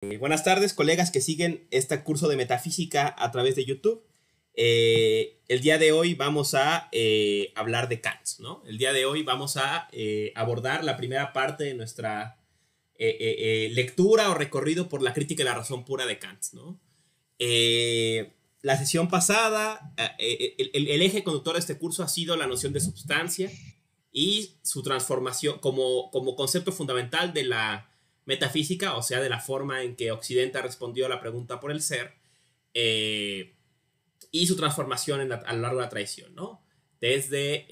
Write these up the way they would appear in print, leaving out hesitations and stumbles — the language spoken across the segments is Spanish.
Buenas tardes, colegas que siguen este curso de metafísica a través de YouTube. El día de hoy vamos a hablar de Kant, ¿no? El día de hoy vamos a abordar la primera parte de nuestra lectura o recorrido por la crítica de la razón pura de Kant, ¿no? La sesión pasada, el eje conductor de este curso ha sido la noción de substancia y su transformación como concepto fundamental de la metafísica, o sea, de la forma en que Occidente respondió a la pregunta por el ser, y su transformación a lo largo de la tradición, ¿no? Desde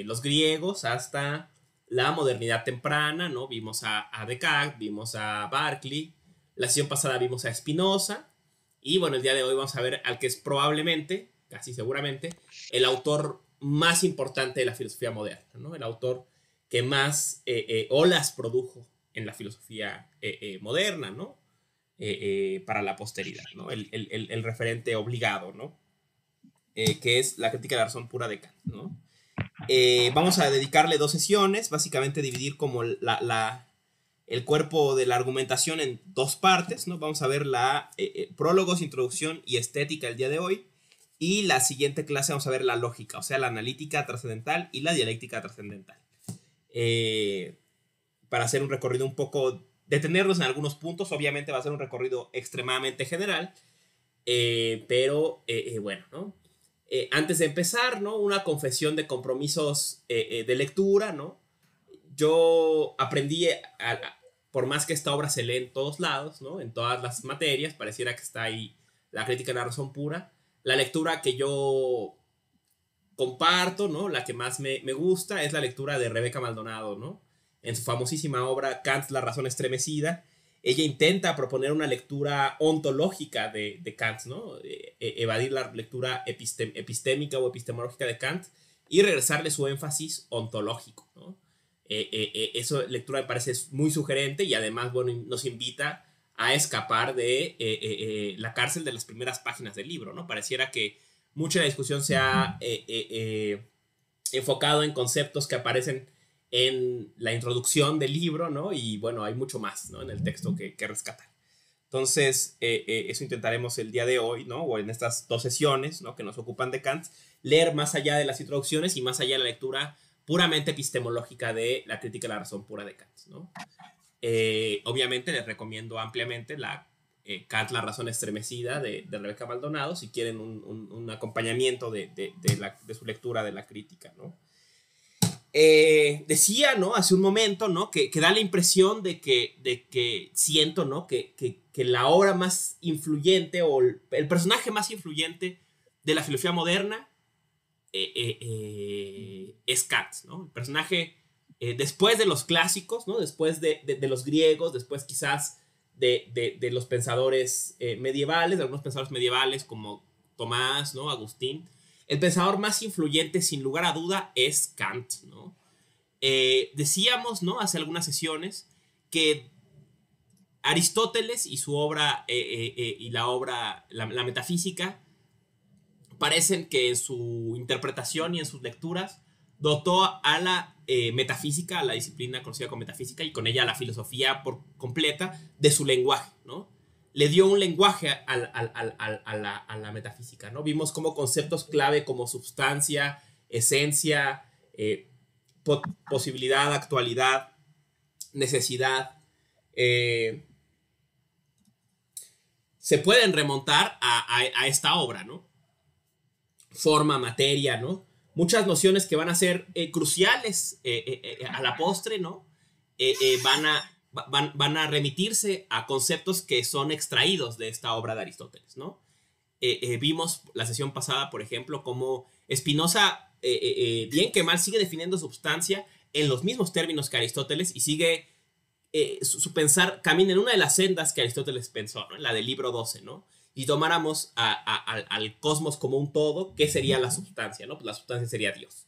los griegos hasta la modernidad temprana, ¿no? Vimos a Descartes, vimos a Berkeley, la sesión pasada vimos a Spinoza, y bueno, el día de hoy vamos a ver al que es probablemente, casi seguramente, el autor más importante de la filosofía moderna, ¿no? El autor que más olas produjo en la filosofía moderna, ¿no? Para la posteridad, ¿no? El referente obligado, ¿no? Que es la crítica de la razón pura de Kant, ¿no? Vamos a dedicarle 2 sesiones, básicamente dividir como el cuerpo de la argumentación en 2 partes, ¿no? Vamos a ver prólogos, introducción y estética el día de hoy. Y la siguiente clase vamos a ver la lógica, o sea, la analítica trascendental y la dialéctica trascendental. Para hacer un recorrido un poco, detenernos en algunos puntos, obviamente va a ser un recorrido extremadamente general, pero bueno, ¿no? Antes de empezar, ¿no? Una confesión de compromisos de lectura, ¿no? Yo aprendí, por más que esta obra se lee en todos lados, ¿no? En todas las materias, pareciera que está ahí la crítica de la razón pura. La lectura que yo comparto, ¿no? La que más me gusta es la lectura de Rebeca Maldonado, ¿no? En su famosísima obra Kant, la razón estremecida, ella intenta proponer una lectura ontológica de Kant, ¿no? Evadir la lectura epistémica o epistemológica de Kant y regresarle su énfasis ontológico, ¿no? Esa lectura me parece muy sugerente y además, bueno, nos invita a escapar de la cárcel de las primeras páginas del libro, ¿no? Pareciera que mucha de la discusión se ha enfocado en conceptos que aparecen en la introducción del libro, ¿no? Y bueno, hay mucho más, ¿no? En el texto que rescatar. Entonces, eso intentaremos el día de hoy, ¿no? O en estas 2 sesiones, ¿no? Que nos ocupan de Kant, leer más allá de las introducciones y más allá de la lectura puramente epistemológica de la crítica de la razón pura de Kant, ¿no? Obviamente les recomiendo ampliamente Kant, la razón estremecida de Rebeca Maldonado, si quieren un acompañamiento de su lectura de la crítica, ¿no? Decía, ¿no? Hace un momento, ¿no? Que da la impresión de que siento, ¿no? Que la obra más influyente o el personaje más influyente de la filosofía moderna es Kant, ¿no? El personaje después de los clásicos, ¿no? Después de los griegos, después quizás de los pensadores medievales, de algunos pensadores medievales como Tomás, ¿no? Agustín. El pensador más influyente, sin lugar a duda, es Kant, ¿no? Decíamos, ¿no? Hace algunas sesiones que Aristóteles y su obra y la metafísica parecen que en su interpretación y en sus lecturas dotó a la metafísica, a la disciplina conocida como metafísica y con ella a la filosofía por completa de su lenguaje, ¿no? Le dio un lenguaje a la metafísica, ¿no? Vimos como conceptos clave como substancia, esencia, posibilidad, actualidad, necesidad, se pueden remontar a esta obra, ¿no? Forma, materia, ¿no? Muchas nociones que van a ser cruciales a la postre, ¿no? Van a remitirse a conceptos que son extraídos de esta obra de Aristóteles, ¿no? Vimos la sesión pasada, por ejemplo, cómo Spinoza, bien que mal, sigue definiendo substancia en los mismos términos que Aristóteles y sigue su pensar camina en una de las sendas que Aristóteles pensó, ¿no? En la del libro 12, ¿no? Y tomáramos al cosmos como un todo, ¿qué sería la sustancia? ¿No? Pues la sustancia sería Dios.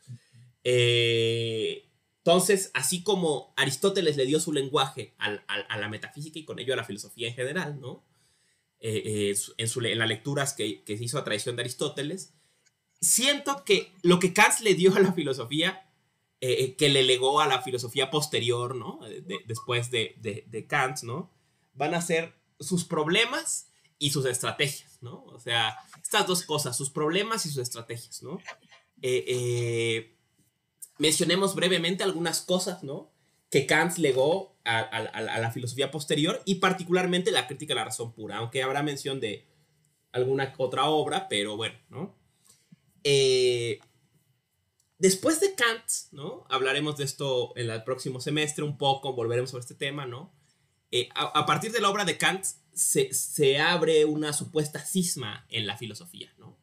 Entonces, así como Aristóteles le dio su lenguaje a la metafísica y con ello a la filosofía en general, ¿no? En las lecturas que se hizo a tradición de Aristóteles, siento que lo que Kant le dio a la filosofía, que le legó a la filosofía posterior, ¿no? Después de Kant, ¿no? van a ser sus problemas y sus estrategias, ¿no? O sea, estas dos cosas, sus problemas y sus estrategias, ¿no? Mencionemos brevemente algunas cosas, ¿no?, que Kant legó a la filosofía posterior, y particularmente la crítica a la razón pura, aunque habrá mención de alguna otra obra, pero bueno, ¿no? Después de Kant, ¿no?, hablaremos de esto en el próximo semestre un poco, volveremos sobre este tema, ¿no? A partir de la obra de Kant se abre una supuesta cisma en la filosofía, ¿no?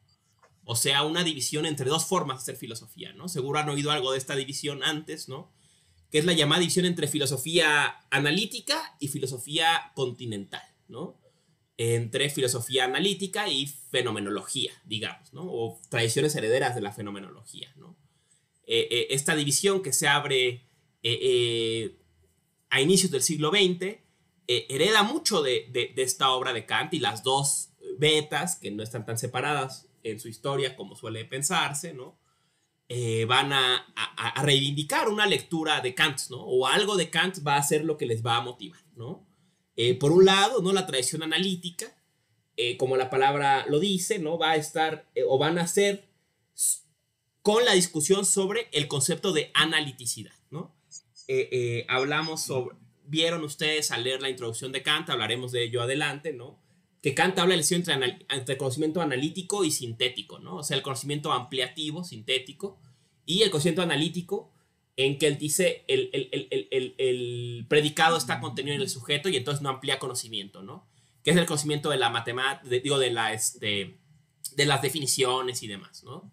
O sea, una división entre dos formas de hacer filosofía, ¿no? Seguro han oído algo de esta división antes, ¿no?, que es la llamada división entre filosofía analítica y filosofía continental, ¿no? Entre filosofía analítica y fenomenología, digamos, ¿no?, o tradiciones herederas de la fenomenología, ¿no? Esta división que se abre a inicios del siglo XX hereda mucho de esta obra de Kant, y las dos betas, que no están tan separadas en su historia como suele pensarse, ¿no?, van a reivindicar una lectura de Kant, ¿no?, o algo de Kant va a ser lo que les va a motivar, ¿no? Por un lado, ¿no?, la tradición analítica, como la palabra lo dice, ¿no?, va a estar o van a ser con la discusión sobre el concepto de analiticidad, ¿no? Hablamos sobre, vieron ustedes al leer la introducción de Kant, hablaremos de ello adelante, ¿no?, que Kant habla de la entre conocimiento analítico y sintético, ¿no? O sea, el conocimiento ampliativo, sintético, y el conocimiento analítico, en que él dice el predicado está contenido en el sujeto y entonces no amplía conocimiento, ¿no? Que es el conocimiento de la matemática, de las definiciones y demás, ¿no?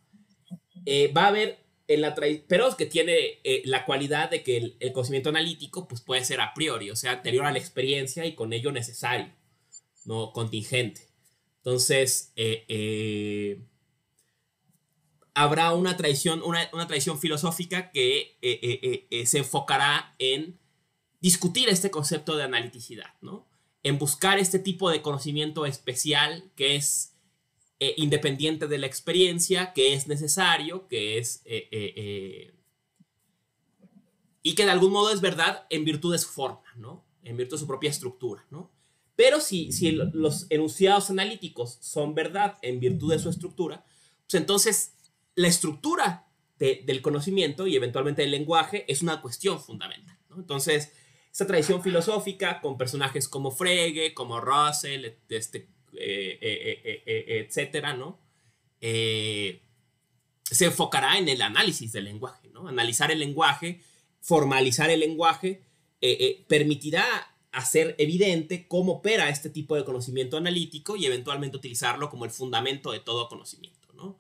Va a haber pero que tiene la cualidad de que el conocimiento analítico pues puede ser a priori, o sea, anterior a la experiencia y con ello necesario, no contingente. Entonces, habrá una tradición filosófica que se enfocará en discutir este concepto de analiticidad, ¿no?, en buscar este tipo de conocimiento especial que es independiente de la experiencia, que es necesario, que es y que de algún modo es verdad en virtud de su forma, ¿no?, en virtud de su propia estructura, ¿no? Pero si los enunciados analíticos son verdad en virtud de su estructura, pues entonces la estructura del conocimiento y eventualmente del lenguaje es una cuestión fundamental, ¿no? Entonces, esta tradición filosófica con personajes como Frege, como Russell, etcétera, ¿no?, se enfocará en el análisis del lenguaje, ¿no? Analizar el lenguaje, formalizar el lenguaje, permitirá hacer evidente cómo opera este tipo de conocimiento analítico y eventualmente utilizarlo como el fundamento de todo conocimiento, ¿no?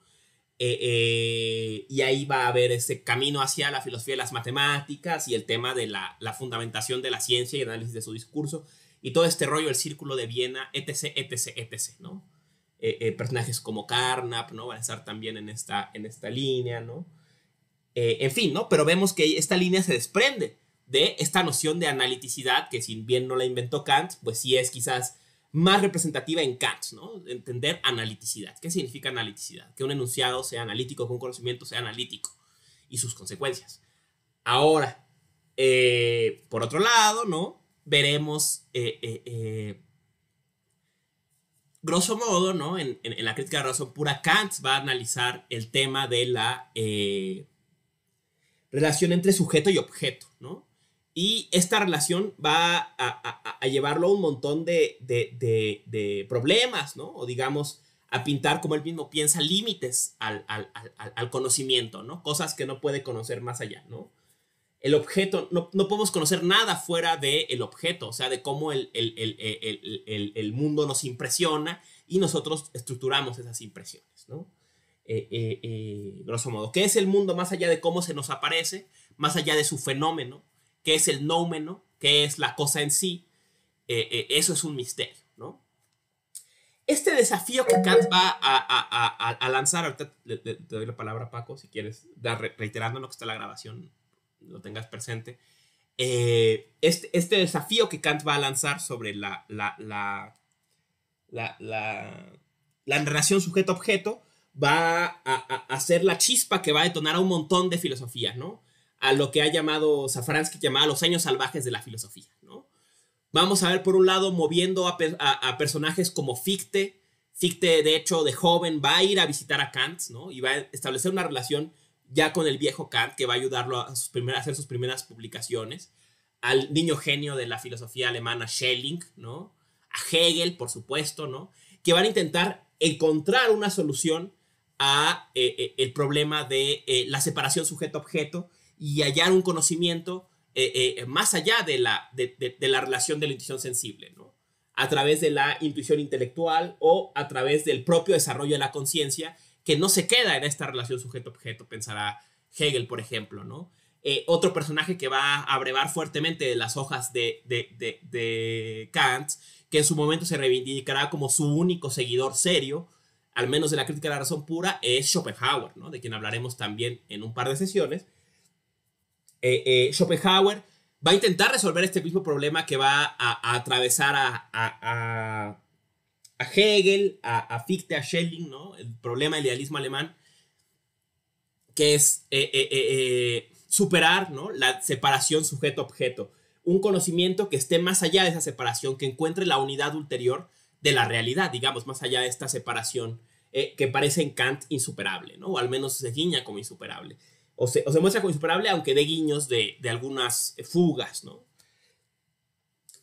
Y ahí va a haber ese camino hacia la filosofía de las matemáticas y el tema de la fundamentación de la ciencia y el análisis de su discurso y todo este rollo, el círculo de Viena, etc., etc., etc., ¿no? Personajes como Carnap, ¿no?, van a estar también en esta línea, ¿no? En fin, ¿no? Pero vemos que esta línea se desprende de esta noción de analiticidad, que si bien no la inventó Kant, pues sí es quizás más representativa en Kant, ¿no? Entender analiticidad. ¿Qué significa analiticidad? Que un enunciado sea analítico, que un conocimiento sea analítico y sus consecuencias. Ahora, por otro lado, ¿no?, veremos grosso modo, ¿no?, en la crítica de la razón pura, Kant va a analizar el tema de la relación entre sujeto y objeto, ¿no? Y esta relación va a llevarlo a un montón de problemas, ¿no? O digamos, a pintar, como él mismo piensa, límites al conocimiento, ¿no? Cosas que no puede conocer más allá, ¿no? El objeto, no podemos conocer nada fuera del objeto, o sea, de cómo el mundo nos impresiona y nosotros estructuramos esas impresiones, ¿no? Grosso modo, ¿qué es el mundo más allá de cómo se nos aparece, más allá de su fenómeno? ¿Qué es el noumeno? ¿Qué es la cosa en sí? Eso es un misterio, ¿no? Este desafío que Kant va a lanzar, ahorita te doy la palabra a Paco, si quieres, reiterando lo que está en la grabación, lo tengas presente. Este desafío que Kant va a lanzar sobre la relación sujeto-objeto va a ser la chispa que va a detonar a un montón de filosofías, ¿no? A lo que ha llamado Safransky, llamaba los años salvajes de la filosofía, ¿no? Vamos a ver, por un lado, moviendo a personajes como Fichte. Fichte, de hecho, de joven, va a ir a visitar a Kant, ¿no? Y va a establecer una relación ya con el viejo Kant, que va a ayudarlo a hacer sus primeras publicaciones. Al niño genio de la filosofía alemana, Schelling, ¿no? A Hegel, por supuesto, ¿no? Que van a intentar encontrar una solución a el problema de la separación sujeto-objeto y hallar un conocimiento más allá de la relación de la intuición sensible, ¿no? A través de la intuición intelectual o a través del propio desarrollo de la conciencia, que no se queda en esta relación sujeto-objeto, pensará Hegel, por ejemplo, ¿no? Otro personaje que va a abrevar fuertemente de las hojas de Kant, que en su momento se reivindicará como su único seguidor serio, al menos de la crítica de la razón pura, es Schopenhauer, ¿no? De quien hablaremos también en un par de sesiones. Schopenhauer va a intentar resolver este mismo problema que va a atravesar a Hegel, a Fichte, a Schelling, ¿no? El problema del idealismo alemán, que es superar, ¿no? La separación sujeto-objeto. Un conocimiento que esté más allá de esa separación, que encuentre la unidad ulterior de la realidad, digamos, más allá de esta separación que parece en Kant insuperable, ¿no? O al menos se guiña como insuperable. O se muestra como insuperable, aunque dé guiños de algunas fugas, ¿no?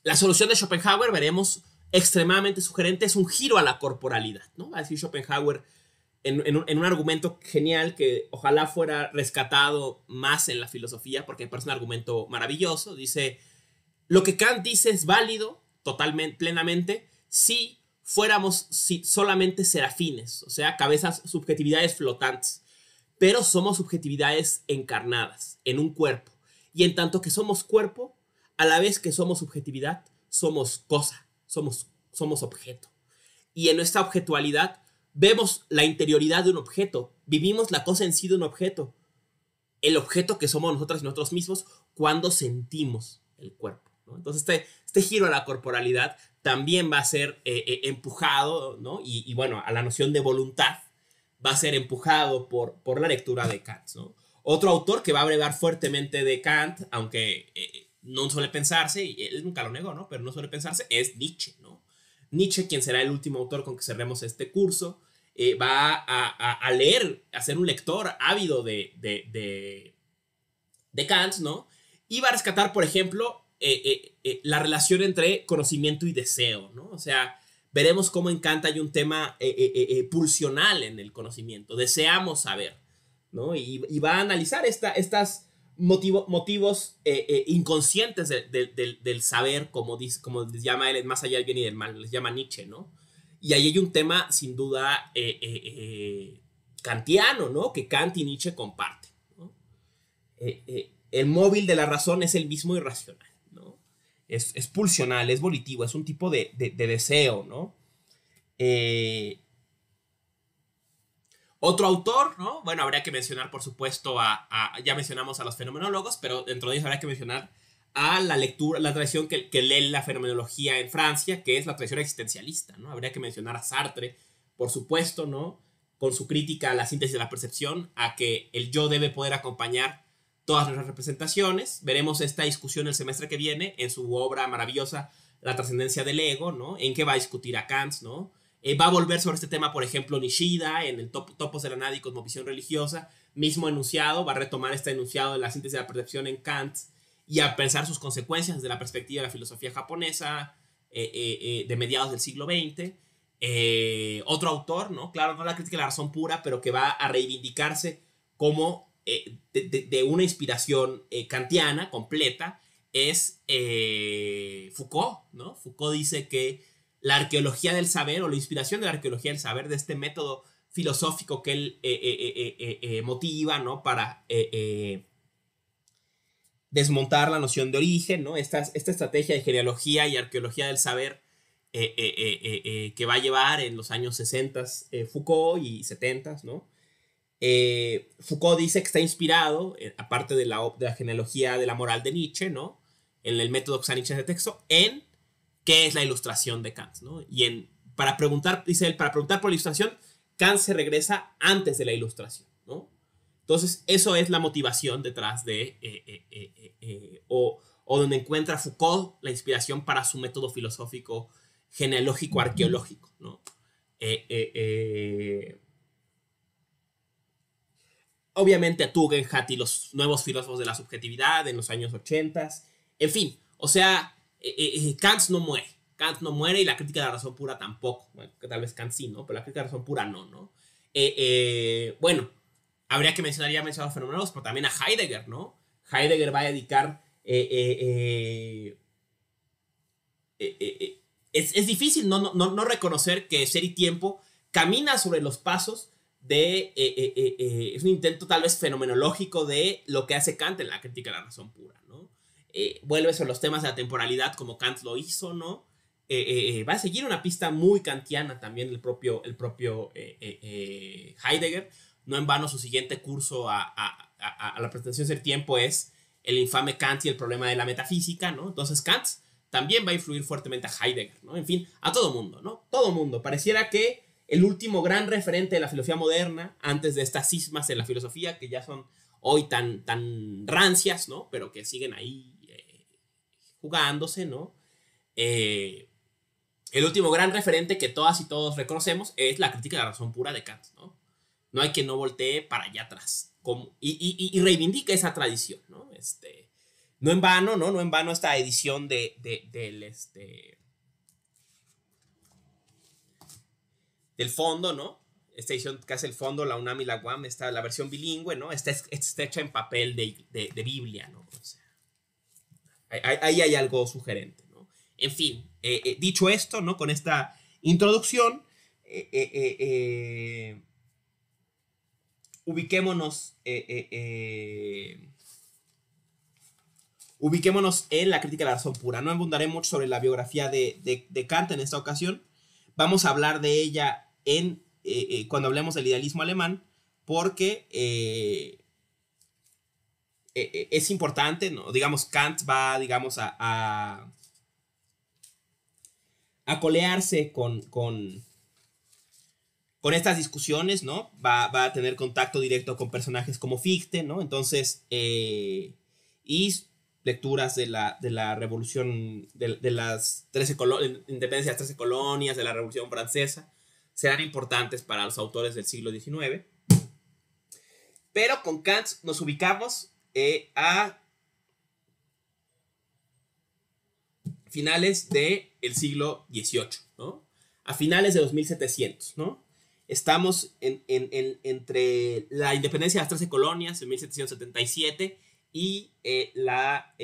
La solución de Schopenhauer, veremos, extremadamente sugerente, es un giro a la corporalidad, ¿no? Va a decir Schopenhauer en un argumento genial que ojalá fuera rescatado más en la filosofía, porque me parece un argumento maravilloso. Dice, lo que Kant dice es válido totalmente, plenamente, si fuéramos solamente serafines, o sea, cabezas, subjetividades flotantes. Pero somos subjetividades encarnadas en un cuerpo. Y en tanto que somos cuerpo, a la vez que somos subjetividad, somos cosa, somos objeto. Y en nuestra objetualidad vemos la interioridad de un objeto, vivimos la cosa en sí de un objeto. El objeto que somos nosotras y nosotros mismos cuando sentimos el cuerpo, ¿no? Entonces este giro a la corporalidad también va a ser empujado, ¿no? Y bueno, a la noción de voluntad va a ser empujado por la lectura de Kant, ¿no? Otro autor que va a abrevar fuertemente de Kant, aunque no suele pensarse, y él nunca lo negó, ¿no? Pero no suele pensarse, es Nietzsche, ¿no? Nietzsche, quien será el último autor con que cerremos este curso, va a leer, a ser un lector ávido de Kant, ¿no? Y va a rescatar, por ejemplo, la relación entre conocimiento y deseo, ¿no? O sea, veremos cómo en Kant hay un tema pulsional en el conocimiento. Deseamos saber, ¿no? Y va a analizar estas motivos inconscientes del saber, como les llama él, más allá del bien y del mal, les llama Nietzsche, ¿no? Y ahí hay un tema, sin duda, kantiano, ¿no? Que Kant y Nietzsche comparten, ¿no? El móvil de la razón es el mismo irracional, ¿no? Es pulsional, es volitivo, es un tipo de deseo, ¿no? Otro autor, ¿no? Bueno, habría que mencionar, por supuesto, ya mencionamos a los fenomenólogos, pero dentro de ellos habría que mencionar a la lectura, la tradición que lee la fenomenología en Francia, que es la tradición existencialista, ¿no? Habría que mencionar a Sartre, por supuesto, ¿no? Con su crítica a la síntesis de la percepción, a que el yo debe poder acompañar todas nuestras representaciones. Veremos esta discusión el semestre que viene en su obra maravillosa, La trascendencia del ego, ¿no? En que va a discutir a Kant, ¿no? Va a volver sobre este tema, por ejemplo, Nishida, en el Topos de la Nada y Cosmovisión Religiosa, mismo enunciado, va a retomar este enunciado de la síntesis de la percepción en Kant y a pensar sus consecuencias desde la perspectiva de la filosofía japonesa de mediados del siglo XX. Otro autor, ¿no? Claro, no la crítica de la razón pura, pero que va a reivindicarse como de una inspiración kantiana completa, es Foucault, ¿no? Foucault dice que la arqueología del saber, o la inspiración de la arqueología del saber, de este método filosófico que él motiva, ¿no? Para desmontar la noción de origen, ¿no? Esta estrategia de genealogía y arqueología del saber que va a llevar en los años 60 Foucault y 70, ¿no? Foucault dice que está inspirado, aparte de la genealogía de la moral de Nietzsche, ¿no? En el método Nietzsche de texto, en qué es la ilustración de Kant, ¿no? Y para preguntar, dice él, para preguntar por la ilustración, Kant se regresa antes de la ilustración, ¿no? Entonces, eso es la motivación detrás de, o donde encuentra Foucault la inspiración para su método filosófico genealógico arqueológico, ¿no? Obviamente Tugendhat y los nuevos filósofos de la subjetividad en los años 80. En fin, o sea, Kant no muere. Kant no muere y la crítica de la razón pura tampoco. Bueno, tal vez Kant sí, ¿no? Pero la crítica de la razón pura no, ¿no? Bueno, habría que mencionar, ya mencionado fenomenólogos, pero también a Heidegger, ¿no? Heidegger va a dedicar... es difícil no reconocer que Ser y Tiempo camina sobre los pasos de... es un intento tal vez fenomenológico de lo que hace Kant en la crítica de la razón pura, ¿no? Vuelve sobre los temas de la temporalidad como Kant lo hizo, ¿no? Va a seguir una pista muy kantiana también el propio Heidegger. No en vano su siguiente curso a la presentación del tiempo es el infame Kant y el problema de la metafísica, ¿no? Entonces Kant también va a influir fuertemente a Heidegger, ¿no? En fin, a todo mundo, ¿no? Todo mundo. Pareciera que el último gran referente de la filosofía moderna, antes de estas cismas en la filosofía, que ya son hoy tan rancias, ¿no? Pero que siguen ahí jugándose, ¿no? El último gran referente que todas y todos reconocemos es la crítica de la razón pura de Kant, ¿no? No hay quien no voltee para allá atrás y reivindica esa tradición, ¿no? No en vano, ¿no? No en vano esta edición del fondo, ¿no? Esta edición que hace el fondo, la UNAM y la UAM, la versión bilingüe, ¿no? Está hecha en papel de Biblia, ¿no? O sea, ahí hay algo sugerente, ¿no? En fin, dicho esto, ¿no? Con esta introducción, ubiquémonos en la crítica de la razón pura. No abundaré mucho sobre la biografía de Kant en esta ocasión. Vamos a hablar de ella cuando hablemos del idealismo alemán, porque es importante, ¿no? Digamos, Kant va, digamos, a colearse con estas discusiones, ¿no? Va a tener contacto directo con personajes como Fichte, ¿no? Entonces, y lecturas de la revolución, de las independencia de las 13 colonias, de la Revolución Francesa, serán importantes para los autores del siglo XIX. Pero con Kant nos ubicamos a finales del siglo XVIII, ¿no? A finales de los 1700, ¿no? Estamos entre la independencia de las 13 colonias en 1777 y la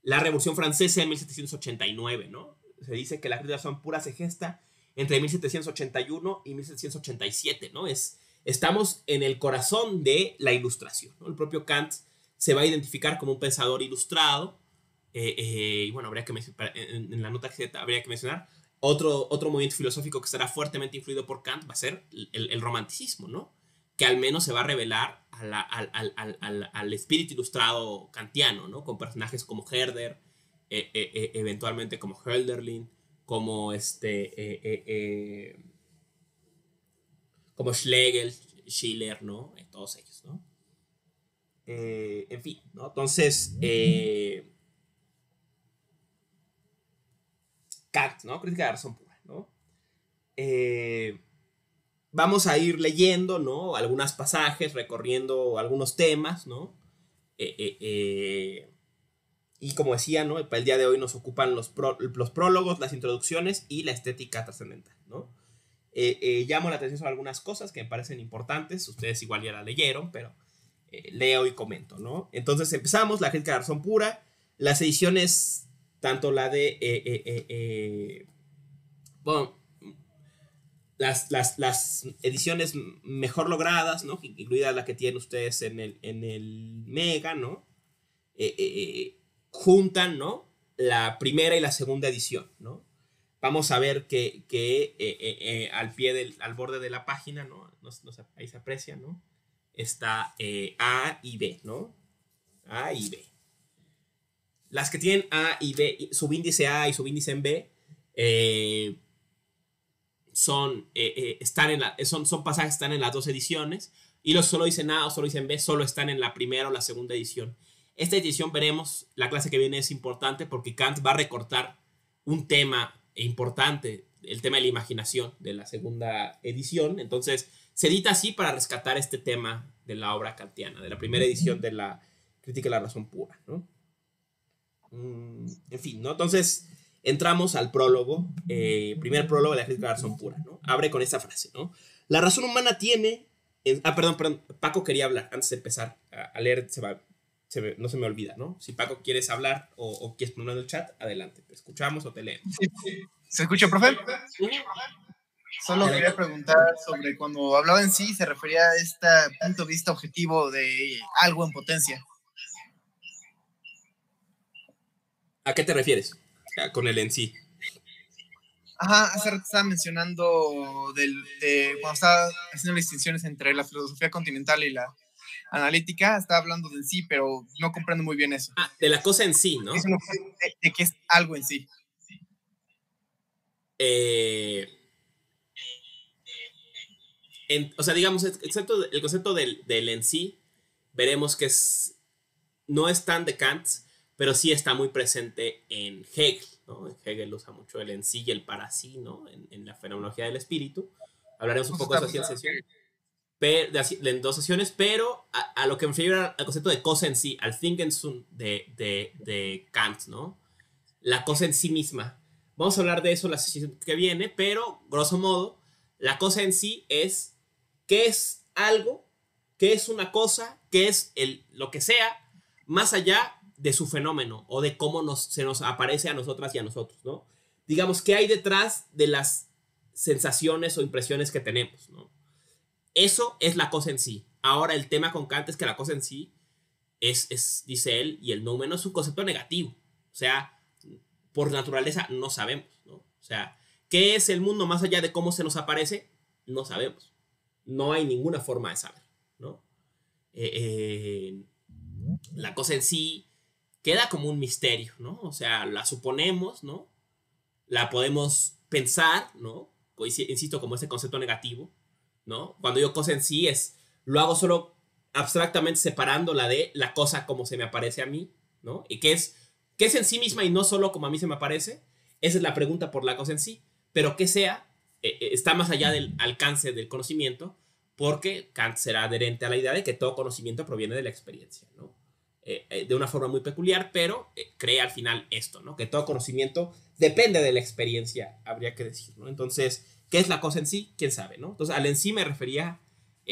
Revolución Francesa en 1789, ¿no? Se dice que la crítica de la razón pura se gesta entre 1781 y 1787, ¿no? Estamos en el corazón de la Ilustración, ¿no? El propio Kant se va a identificar como un pensador ilustrado. Y bueno, habría que en la nota que habría que mencionar otro movimiento filosófico que estará fuertemente influido por Kant va a ser el romanticismo, ¿no? Que al menos se va a revelar al espíritu ilustrado kantiano, ¿no? Con personajes como Herder, eventualmente como Hölderlin, como como Schlegel, Schiller, ¿no? Todos ellos, ¿no? En fin, ¿no? Entonces, Kant, ¿no? Crítica de la razón pura, ¿no? Vamos a ir leyendo, ¿no? Algunos pasajes, recorriendo algunos temas, ¿no? Y como decía, ¿no? Para el día de hoy nos ocupan los prólogos, las introducciones y la estética trascendental, ¿no? Llamo la atención sobre algunas cosas que me parecen importantes. Ustedes igual ya la leyeron, pero leo y comento, ¿no? Entonces empezamos, la crítica de la razón pura, las ediciones, tanto la de bueno, las ediciones mejor logradas, ¿no? Incluida la que tienen ustedes en el Mega, ¿no? Juntan, ¿no? La primera y la segunda edición, ¿no? Vamos a ver que al borde de la página, ¿no? Ahí se aprecia, ¿no? Está A y B, ¿no? A y B. Las que tienen A y B, subíndice A y subíndice en B, son pasajes que están en las dos ediciones, y los solo dicen A o solo dicen B solo están en la primera o la segunda edición. Esta edición veremos, la clase que viene es importante porque Kant va a recortar un tema importante, el tema de la imaginación de la segunda edición. Entonces se edita así para rescatar este tema de la obra kantiana, de la primera edición de la Crítica de la Razón Pura, ¿no? En fin, ¿no? Entonces entramos al prólogo, primer prólogo de la Crítica de la Razón Pura, ¿no? Abre con esta frase, ¿no? La razón humana tiene... perdón, Paco quería hablar antes de empezar a leer, no se me olvida, ¿no? Si Paco quieres hablar o quieres ponerlo en el chat, adelante, te escuchamos o te leemos. ¿Se escucha, profe? Solo quería preguntar sobre cuando hablaba en sí, se refería a este punto de vista objetivo de algo en potencia. ¿A qué te refieres con el en sí? Ajá, hace rato estaba mencionando de cuando estaba haciendo las distinciones entre la filosofía continental y la analítica, estaba hablando de en sí, pero no comprendo muy bien eso. De la cosa en sí, ¿no? De que es algo en sí. O sea, digamos, el concepto del en sí, veremos que no es tan de Kant, pero sí está muy presente en Hegel, ¿no? Hegel usa mucho el en sí y el para sí, ¿no? En la fenomenología del espíritu. Hablaremos un poco de eso en dos sesiones, pero a lo que me refiero al concepto de cosa en sí, al Think-en-Sinn de Kant, ¿no? La cosa en sí misma. Vamos a hablar de eso la sesión que viene, pero, grosso modo, la cosa en sí es qué es algo, qué es una cosa, qué es lo que sea, más allá de su fenómeno o de cómo se nos aparece a nosotras y a nosotros, ¿no? Digamos, ¿qué hay detrás de las sensaciones o impresiones que tenemos, ¿no? Eso es la cosa en sí. Ahora, el tema con Kant es que la cosa en sí dice él, y el noumeno es un concepto negativo. O sea, por naturaleza no sabemos, ¿no? O sea, ¿qué es el mundo más allá de cómo se nos aparece? No sabemos. No hay ninguna forma de saber, ¿no? La cosa en sí queda como un misterio, ¿no? O sea, la suponemos, ¿no? La podemos pensar, ¿no? Insisto, como ese concepto negativo, ¿no? Cuando digo cosa en sí lo hago solo abstractamente separándola de la cosa como se me aparece a mí, ¿no? Y qué es en sí misma y no solo como a mí se me aparece. Esa es la pregunta por la cosa en sí. Pero que sea, está más allá del alcance del conocimiento, porque Kant será adherente a la idea de que todo conocimiento proviene de la experiencia, ¿no? De una forma muy peculiar, pero cree al final esto, ¿no? Que todo conocimiento depende de la experiencia, habría que decir, ¿no? Entonces, ¿qué es la cosa en sí? ¿Quién sabe, no? Entonces, al en sí me refería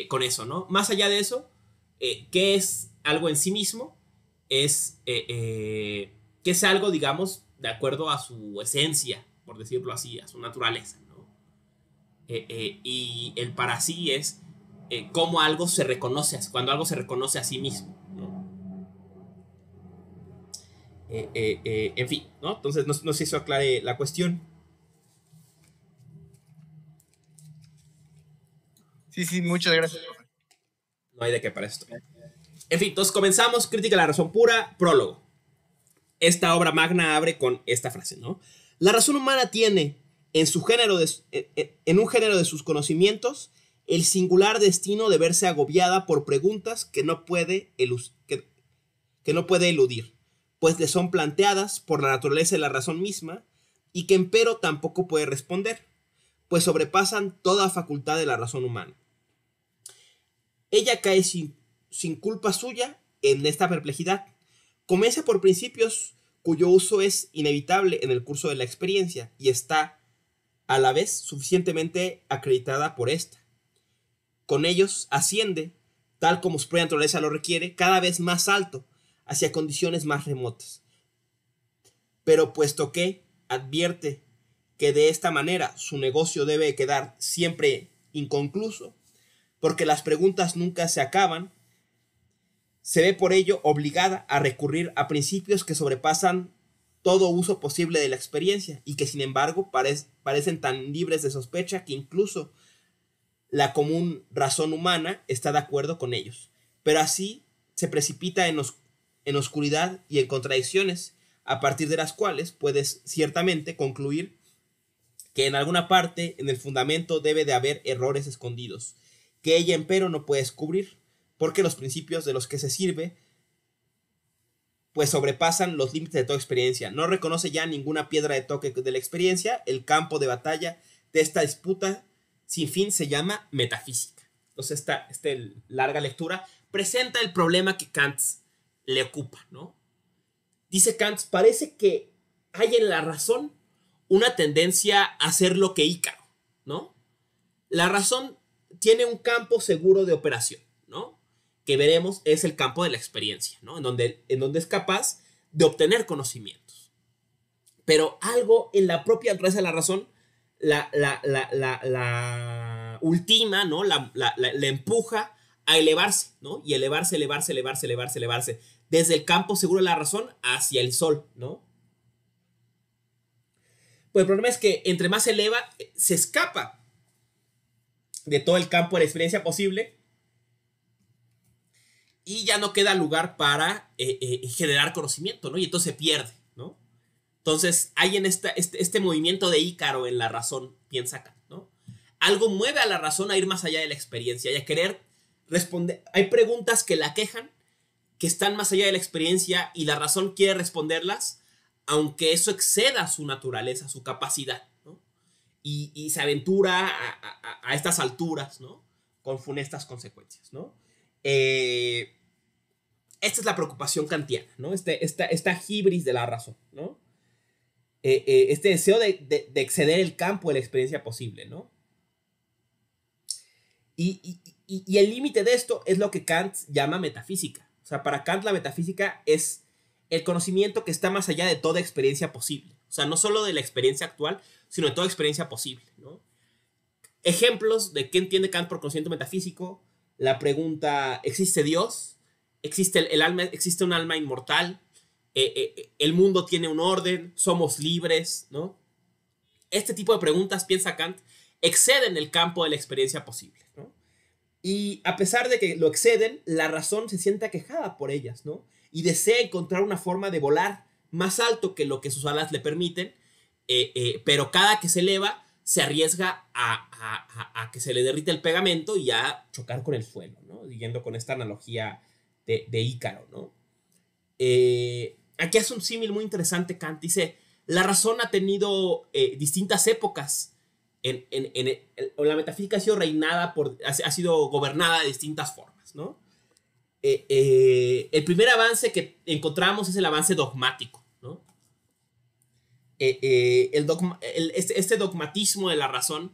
con eso, ¿no? Más allá de eso, ¿qué es algo en sí mismo? Es que es algo, digamos, de acuerdo a su esencia, por decirlo así, a su naturaleza, ¿no? Y el para sí es cómo algo se reconoce, cuando algo se reconoce a sí mismo, ¿no? En fin, ¿no? Entonces, no sé si eso aclare la cuestión. Sí, muchas gracias, profe. No hay de qué para esto. En fin, entonces comenzamos. Crítica de la razón pura, prólogo. Esta obra magna abre con esta frase, ¿no? La razón humana tiene en un género de sus conocimientos el singular destino de verse agobiada por preguntas que no puede eludir, pues le son planteadas por la naturaleza de la razón misma y que empero tampoco puede responder, pues sobrepasan toda facultad de la razón humana. Ella cae sin culpa suya en esta perplejidad. Comienza por principios cuyo uso es inevitable en el curso de la experiencia y está a la vez suficientemente acreditada por esta. Con ellos asciende, tal como su propia naturaleza lo requiere, cada vez más alto, hacia condiciones más remotas. Pero puesto que advierte que de esta manera su negocio debe quedar siempre inconcluso, porque las preguntas nunca se acaban, se ve por ello obligada a recurrir a principios que sobrepasan todo uso posible de la experiencia y que sin embargo parecen tan libres de sospecha que incluso la común razón humana está de acuerdo con ellos. Pero así se precipita en oscuridad y en contradicciones, a partir de las cuales puedes ciertamente concluir que en alguna parte en el fundamento debe de haber errores escondidos, que ella empero no puede descubrir, porque los principios de los que se sirve pues sobrepasan los límites de toda experiencia. No reconoce ya ninguna piedra de toque de la experiencia. El campo de batalla de esta disputa sin fin se llama metafísica. Entonces esta larga lectura presenta el problema que Kant le ocupa, ¿no? Dice Kant, parece que hay en la razón una tendencia a hacer lo que Ícaro, ¿no? La razón tiene un campo seguro de operación, ¿no? Que veremos es el campo de la experiencia, ¿no? En donde es capaz de obtener conocimientos. Pero algo en la propia naturaleza de la razón la ultima, ¿no? La empuja a elevarse, ¿no? Y elevarse desde el campo seguro de la razón hacia el sol, ¿no? Pues el problema es que entre más se eleva, se escapa de todo el campo de la experiencia posible y ya no queda lugar para generar conocimiento, ¿no? Y entonces se pierde, ¿no? Entonces hay en este movimiento de Ícaro en la razón, piensa Kant, ¿no? Algo mueve a la razón a ir más allá de la experiencia y a querer responder. Hay preguntas que la aquejan, que están más allá de la experiencia y la razón quiere responderlas, aunque eso exceda su naturaleza, su capacidad, ¿no? Y se aventura a estas alturas, ¿no? Con funestas consecuencias, ¿no? Esta es la preocupación kantiana, ¿no? Esta hibris de la razón, ¿no? Este deseo de exceder el campo de la experiencia posible, ¿no? Y el límite de esto es lo que Kant llama metafísica. O sea, para Kant la metafísica es el conocimiento que está más allá de toda experiencia posible. O sea, no solo de la experiencia actual, sino de toda experiencia posible, ¿no? Ejemplos de qué entiende Kant por conocimiento metafísico: la pregunta, ¿existe Dios? ¿Existe el alma? ¿Existe un alma inmortal? ¿El mundo tiene un orden? ¿Somos libres? ¿No? Este tipo de preguntas, piensa Kant, exceden el campo de la experiencia posible, ¿no? Y a pesar de que lo exceden, la razón se siente aquejada por ellas, ¿no? Y desea encontrar una forma de volar más alto que lo que sus alas le permiten, pero cada que se eleva se arriesga a que se le derrite el pegamento y a chocar con el suelo, ¿no? Siguiendo con esta analogía de Ícaro, ¿no? Aquí hace un símil muy interesante Kant. Dice, la razón ha tenido distintas épocas. La metafísica ha sido reinada ha sido gobernada de distintas formas, ¿no? El primer avance que encontramos es el avance dogmático, ¿no? Este dogmatismo de la razón,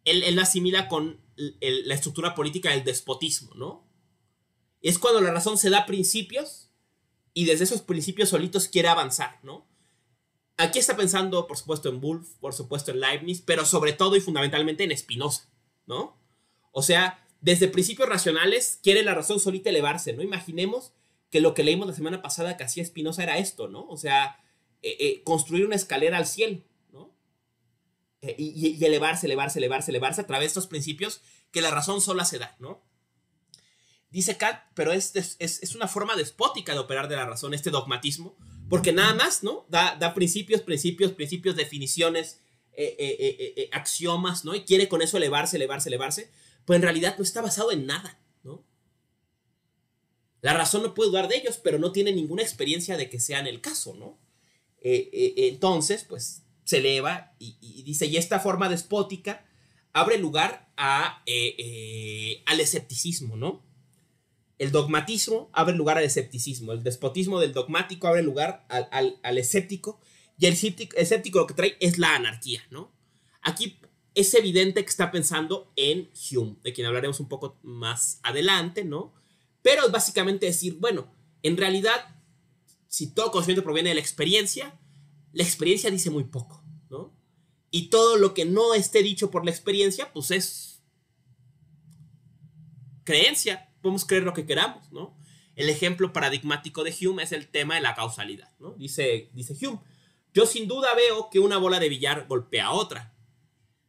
él la asimila con la estructura política del despotismo, ¿no? Es cuando la razón se da principios y desde esos principios solitos quiere avanzar, ¿no? Aquí está pensando, por supuesto, en Wolff, por supuesto en Leibniz, pero sobre todo y fundamentalmente en Spinoza, ¿no? O sea, desde principios racionales quiere la razón solita elevarse, ¿no? Imaginemos que lo que leímos la semana pasada que hacía Spinoza era esto, ¿no? O sea, construir una escalera al cielo, ¿no? Y elevarse a través de estos principios que la razón sola se da, ¿no? Dice Kant, pero es una forma despótica de operar de la razón, este dogmatismo, porque nada más, ¿no? Da principios, definiciones, axiomas, ¿no? Y quiere con eso elevarse, pero en realidad no está basado en nada, ¿no? La razón no puede dudar de ellos, pero no tiene ninguna experiencia de que sean el caso, ¿no? Entonces, pues, se eleva y dice, y esta forma despótica abre lugar al escepticismo, ¿no? El dogmatismo abre lugar al escepticismo. El despotismo del dogmático abre lugar al escéptico. Y el escéptico lo que trae es la anarquía, ¿no? Aquí es evidente que está pensando en Hume, de quien hablaremos un poco más adelante, ¿no? Pero es básicamente decir, bueno, en realidad, si todo conocimiento proviene de la experiencia dice muy poco, ¿no? Y todo lo que no esté dicho por la experiencia, pues es creencia. Podemos creer lo que queramos, ¿no? El ejemplo paradigmático de Hume es el tema de la causalidad, ¿no? Dice Hume, yo sin duda veo que una bola de billar golpea a otra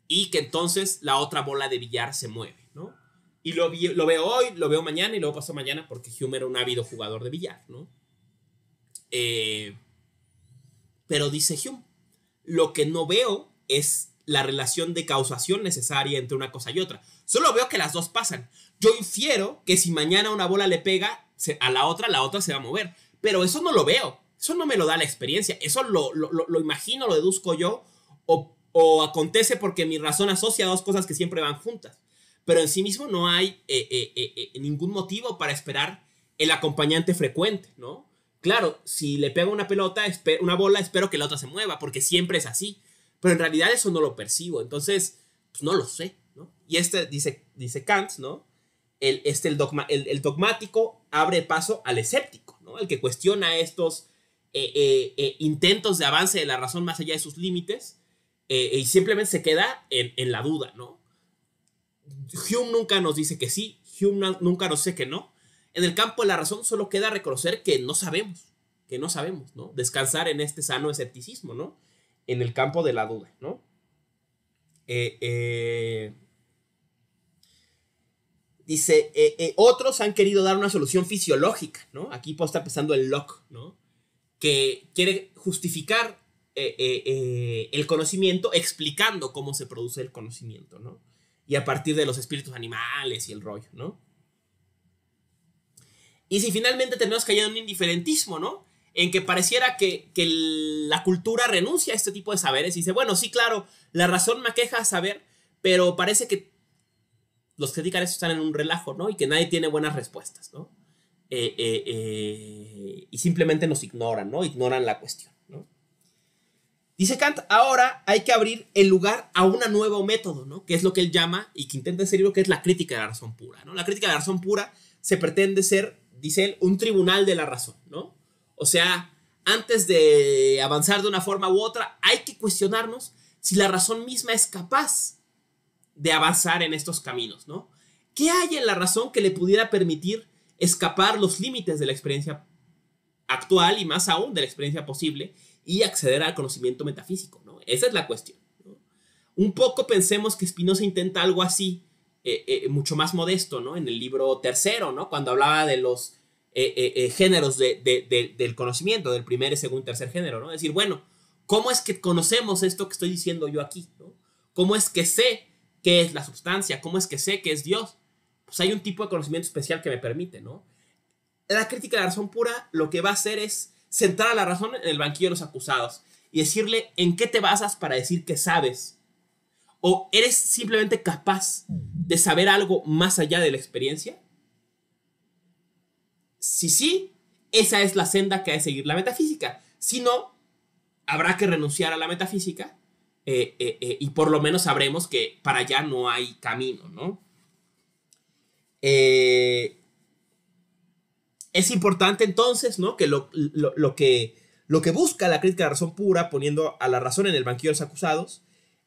y que entonces la otra bola de billar se mueve, ¿no? Y lo veo hoy, lo veo mañana y luego pasó mañana porque Hume era un ávido jugador de billar, ¿no? Pero dice Hume, lo que no veo es la relación de causación necesaria entre una cosa y otra. Solo veo que las dos pasan. Yo infiero que si mañana una bola le pega a la otra se va a mover. pero eso no lo veo, eso no me lo da la experiencia, eso lo imagino, lo deduzco yo, o acontece porque mi razón asocia dos cosas que siempre van juntas, pero en sí mismo no hay ningún motivo para esperar el acompañante frecuente, ¿no? Claro, si le pego una pelota, una bola, espero que la otra se mueva, porque siempre es así, pero en realidad eso no lo percibo, entonces, pues no lo sé, ¿no? Y dice Kant, ¿no? El dogmático abre paso al escéptico, ¿no? El que cuestiona estos intentos de avance de la razón más allá de sus límites y simplemente se queda en la duda, ¿no? Hume nunca nos dice que sí, Hume nunca nos dice que no. En el campo de la razón solo queda reconocer que no sabemos, ¿no? Descansar en este sano escepticismo, ¿no? En el campo de la duda, ¿no? Dice, otros han querido dar una solución fisiológica, ¿no? Aquí puedo estar pensando en Locke, ¿no? Que quiere justificar el conocimiento explicando cómo se produce el conocimiento, ¿no? Y a partir de los espíritus animales y el rollo, ¿no? Y si finalmente terminamos cayendo en un indiferentismo, ¿no? En que pareciera que la cultura renuncia a este tipo de saberes y dice, bueno, sí, claro, la razón me aqueja a saber, pero parece que los que dedican a eso están en un relajo, ¿no? Y que nadie tiene buenas respuestas, ¿no? Y simplemente nos ignoran, ¿no? Ignoran la cuestión, ¿no? Dice Kant, ahora hay que abrir el lugar a un nuevo método, ¿no? Que es lo que él llama, y que intenta decirlo, que es la crítica de la razón pura, ¿no? La crítica de la razón pura se pretende ser, dice él, un tribunal de la razón, ¿no? O sea, antes de avanzar de una forma u otra, hay que cuestionarnos si la razón misma es capaz de avanzar en estos caminos, ¿no? ¿Qué hay en la razón que le pudiera permitir escapar los límites de la experiencia actual y más aún de la experiencia posible y acceder al conocimiento metafísico, ¿no? Esa es la cuestión, ¿no? Un poco pensemos que Spinoza intenta algo así, mucho más modesto, ¿no? En el libro tercero, ¿no? Cuando hablaba de los géneros del conocimiento, del primer, segundo y tercer género, ¿no? Es decir, bueno, ¿cómo es que conocemos esto que estoy diciendo yo aquí, ¿no? ¿Cómo es que sé qué es la sustancia? ¿Cómo es que sé qué es Dios? Pues hay un tipo de conocimiento especial que me permite, ¿no? La crítica de la razón pura lo que va a hacer es sentar a la razón en el banquillo de los acusados y decirle en qué te basas para decir que sabes. ¿O eres simplemente capaz de saber algo más allá de la experiencia? Si sí, esa es la senda que ha de seguir la metafísica. Si no, habrá que renunciar a la metafísica y por lo menos sabremos que para allá no hay camino, ¿no? Es importante entonces, ¿no? Que lo que busca la crítica de la razón pura, poniendo a la razón en el banquillo de los acusados,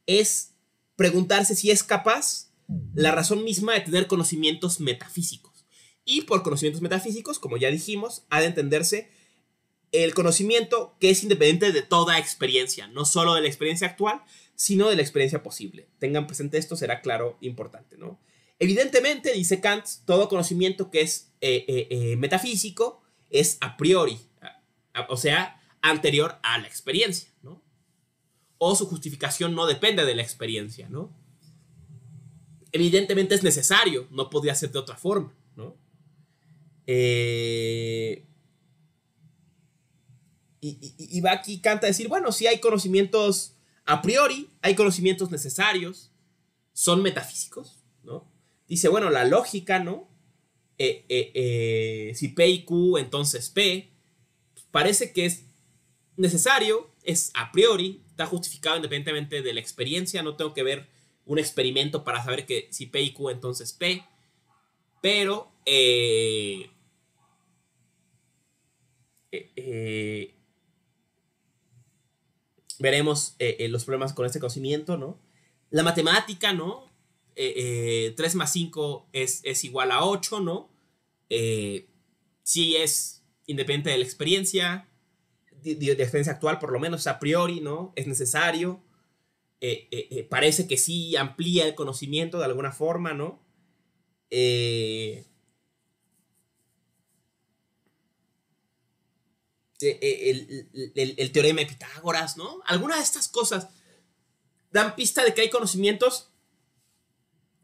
es preguntarse si es capaz la razón misma de tener conocimientos metafísicos. Y por conocimientos metafísicos, como ya dijimos, ha de entenderse el conocimiento que es independiente de toda experiencia, no solo de la experiencia actual, sino de la experiencia posible. Tengan presente esto, será claro, importante, ¿no? Evidentemente, dice Kant, todo conocimiento que es metafísico es a priori, o sea, anterior a la experiencia, ¿no? O su justificación no depende de la experiencia, ¿no? Evidentemente es necesario, no podría ser de otra forma, ¿no? Y va aquí Kant a decir, bueno, si hay conocimientos a priori, hay conocimientos necesarios, son metafísicos, ¿no? Dice, bueno, la lógica, ¿no? Si P y Q, entonces P, parece que es necesario, es a priori, está justificado independientemente de la experiencia, no tengo que ver un experimento para saber que si P y Q, entonces P, pero veremos los problemas con este conocimiento, ¿no? La matemática, ¿no? 3 más 5 es igual a 8, ¿no? Sí es independiente de la experiencia, de la experiencia actual, por lo menos a priori, ¿no? Es necesario. Parece que sí amplía el conocimiento de alguna forma, ¿no? El teorema de Pitágoras, ¿no? Algunas de estas cosas dan pista de que hay conocimientos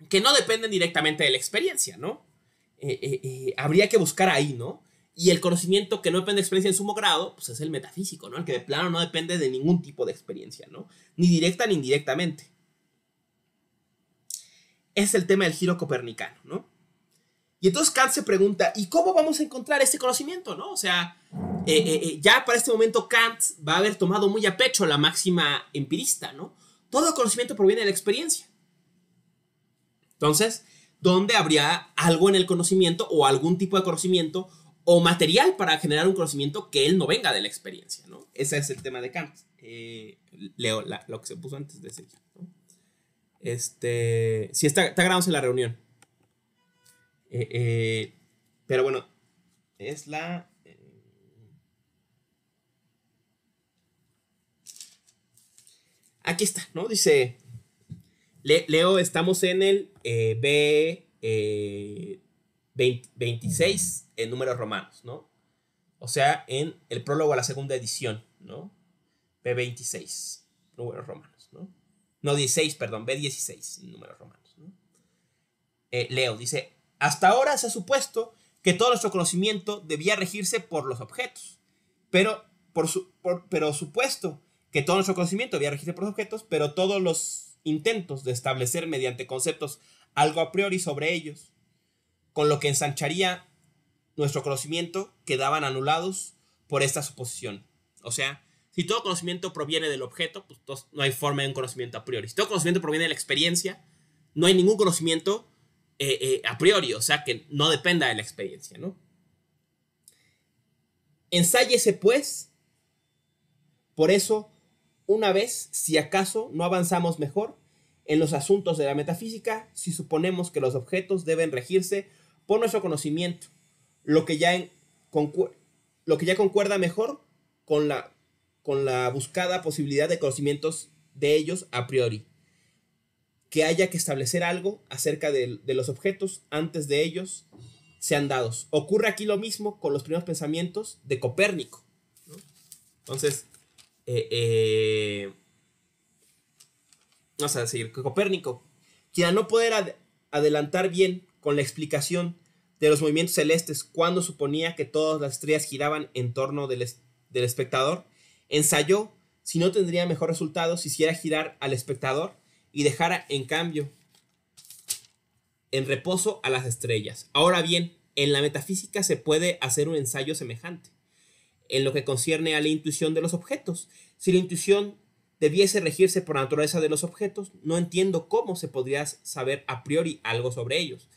que no dependen directamente de la experiencia, ¿no? Habría que buscar ahí, ¿no? Y el conocimiento que no depende de experiencia en sumo grado, pues es el metafísico, ¿no? El que de plano no depende de ningún tipo de experiencia, ¿no? Ni directa ni indirectamente. Es el tema del giro copernicano, ¿no? Y entonces Kant se pregunta, ¿y cómo vamos a encontrar ese conocimiento, no? O sea, ya para este momento Kant va a haber tomado muy a pecho la máxima empirista, ¿no? Todo conocimiento proviene de la experiencia. Entonces, ¿dónde habría algo en el conocimiento o algún tipo de conocimiento o material para generar un conocimiento que él no venga de la experiencia, ¿no? Ese es el tema de Kant. Leo lo que se puso antes de seguir, ¿no? Sí, está grabándose la reunión. Pero bueno, es la... aquí está, ¿no? Dice... Leo, estamos en el B26 en números romanos, ¿no? O sea, en el prólogo a la segunda edición, ¿no? B26, números romanos, ¿no? No, 16, perdón, B16, números romanos, ¿no? Leo dice, hasta ahora se ha supuesto que todo nuestro conocimiento debía regirse por los objetos, pero supuesto que todo nuestro conocimiento debía regirse por los objetos, pero todos los intentos de establecer mediante conceptos algo a priori sobre ellos, con lo que ensancharía nuestro conocimiento, quedaban anulados por esta suposición. O sea, si todo conocimiento proviene del objeto, pues no hay forma de un conocimiento a priori. Si todo conocimiento proviene de la experiencia, no hay ningún conocimiento a priori, o sea, que no dependa de la experiencia, ¿no? Ensáyese, pues, por eso, una vez, si acaso no avanzamos mejor en los asuntos de la metafísica, si suponemos que los objetos deben regirse por nuestro conocimiento, lo que ya concuerda mejor con la buscada posibilidad de conocimientos de ellos a priori, que haya que establecer algo acerca de los objetos antes de ellos sean dados. Ocurre aquí lo mismo con los primeros pensamientos de Copérnico, ¿no? Entonces, vamos a decir que Copérnico, quien al no poder adelantar bien con la explicación de los movimientos celestes cuando suponía que todas las estrellas giraban en torno del espectador, ensayó si no tendría mejor resultado si hiciera girar al espectador y dejara en cambio en reposo a las estrellas. Ahora bien, en la metafísica se puede hacer un ensayo semejante en lo que concierne a la intuición de los objetos. Si la intuición debiese regirse por la naturaleza de los objetos, no entiendo cómo se podría saber a priori algo sobre ellos.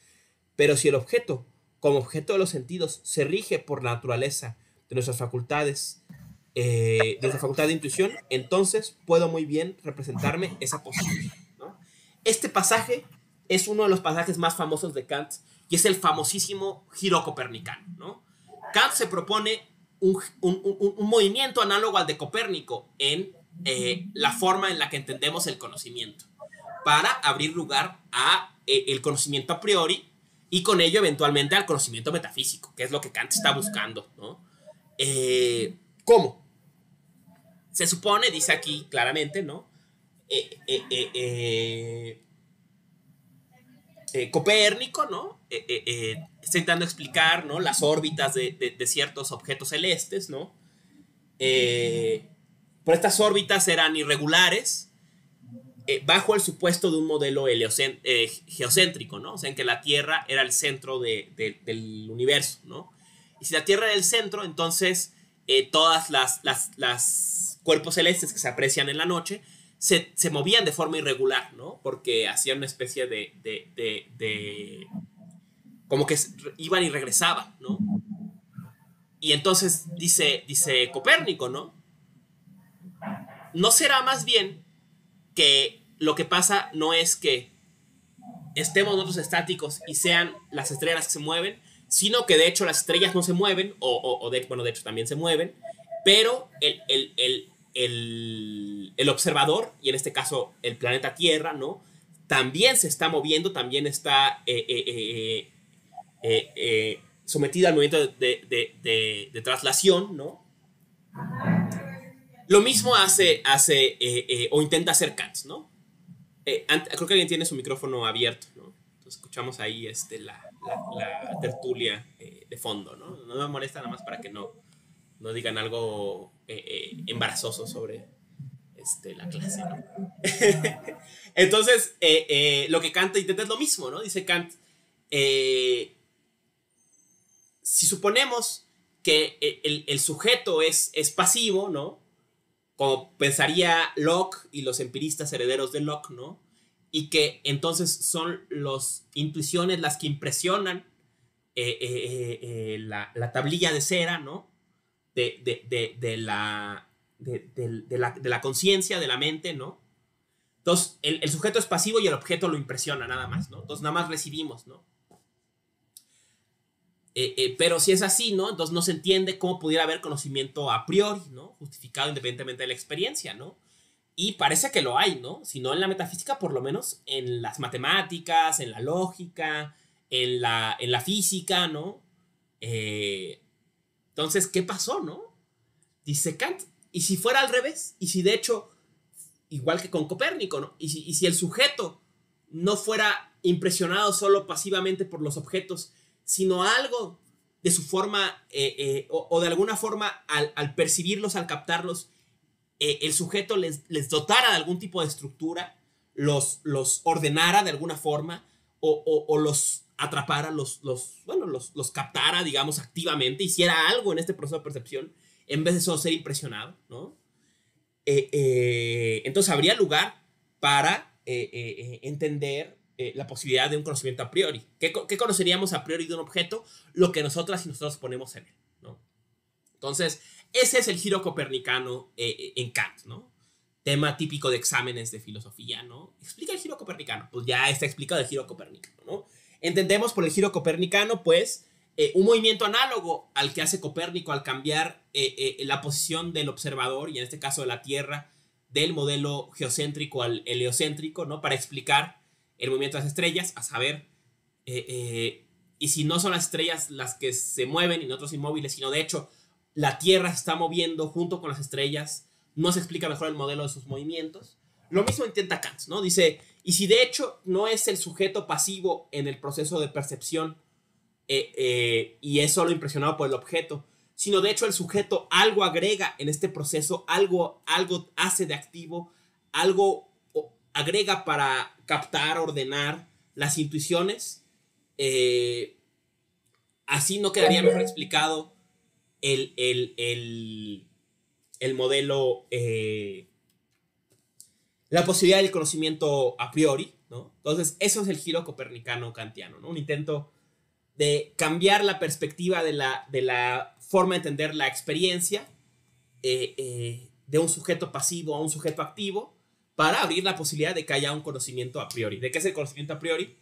Pero si el objeto, como objeto de los sentidos, se rige por la naturaleza de nuestras facultades, de nuestra facultad de intuición, entonces puedo muy bien representarme esa posibilidad, ¿no? Este pasaje es uno de los pasajes más famosos de Kant y es el famosísimo giro copernicano, ¿no? Kant se propone un movimiento análogo al de Copérnico en la forma en la que entendemos el conocimiento, para abrir lugar a el conocimiento a priori y con ello eventualmente al conocimiento metafísico, que es lo que Kant está buscando, ¿no? ¿Cómo? Se supone, dice aquí claramente, ¿no? Copérnico, ¿no? Está intentando explicar, ¿no?, las órbitas de ciertos objetos celestes, ¿no? Pero estas órbitas eran irregulares bajo el supuesto de un modelo geocéntrico, ¿no? O sea, en que la Tierra era el centro del universo, ¿no? Y si la Tierra era el centro, entonces todas las cuerpos celestes que se aprecian en la noche se movían de forma irregular, ¿no? Porque hacían una especie de como que iban y regresaban, ¿no? Y entonces dice Copérnico, ¿no? ¿No será más bien que lo que pasa no es que estemos nosotros estáticos y sean las estrellas las que se mueven, sino que de hecho las estrellas no se mueven, de hecho también se mueven, pero el observador, y en este caso el planeta Tierra, ¿no?, también se está moviendo, también está sometido al movimiento de traslación, ¿no? Lo mismo hace o intenta hacer Kant, ¿no? Creo que alguien tiene su micrófono abierto, ¿no? escuchamos ahí la tertulia de fondo, ¿no? No me molesta nada más para que no digan algo embarazoso sobre la clase, ¿no? Entonces, lo que Kant intenta es lo mismo, ¿no? Dice Kant, si suponemos que el sujeto es pasivo, ¿no? Como pensaría Locke y los empiristas herederos de Locke, ¿no? Y que entonces son las intuiciones las que impresionan la tablilla de cera, ¿no? De la conciencia, de la mente, ¿no? Entonces, el sujeto es pasivo y el objeto lo impresiona nada más, ¿no? Entonces, nada más recibimos, ¿no? Pero si es así, ¿no? Entonces no se entiende cómo pudiera haber conocimiento a priori, ¿no? Justificado independientemente de la experiencia, ¿no? Y parece que lo hay, ¿no? Si no en la metafísica, por lo menos en las matemáticas, en la lógica, en la física, ¿no? Entonces, ¿qué pasó, no? Dice Kant, ¿y si fuera al revés? ¿Y si de hecho, igual que con Copérnico, ¿no? ¿Y si el sujeto no fuera impresionado solo pasivamente por los objetos, sino algo de su forma, o de alguna forma, al percibirlos, al captarlos, el sujeto les dotara de algún tipo de estructura, los ordenara de alguna forma, o los atrapara, los captara, digamos, activamente, hiciera algo en este proceso de percepción, en vez de solo ser impresionado, ¿no? Entonces habría lugar para entender la posibilidad de un conocimiento a priori. ¿Qué conoceríamos a priori de un objeto? Lo que nosotras y nosotros ponemos en él, ¿no? Entonces, ese es el giro copernicano en Kant, ¿no? Tema típico de exámenes de filosofía, ¿no? Explica el giro copernicano. Pues ya está explicado el giro copernicano, ¿no? Entendemos por el giro copernicano, pues, un movimiento análogo al que hace Copérnico al cambiar la posición del observador, y en este caso de la Tierra, del modelo geocéntrico al heliocéntrico, ¿no? Para explicar el movimiento de las estrellas, a saber, y si no son las estrellas las que se mueven y nosotros inmóviles, sino de hecho la Tierra se está moviendo junto con las estrellas, no se explica mejor el modelo de sus movimientos. Lo mismo intenta Kant, ¿no? Dice, y si de hecho no es el sujeto pasivo en el proceso de percepción y es solo impresionado por el objeto, sino de hecho el sujeto algo agrega en este proceso, algo hace de activo, algo agrega para captar, ordenar las intuiciones, así no quedaría mejor explicado el modelo, la posibilidad del conocimiento a priori, ¿no? Entonces, eso es el giro copernicano kantiano, ¿no? Un intento de cambiar la perspectiva de la forma de entender la experiencia de un sujeto pasivo a un sujeto activo, para abrir la posibilidad de que haya un conocimiento a priori. ¿De qué es el conocimiento a priori?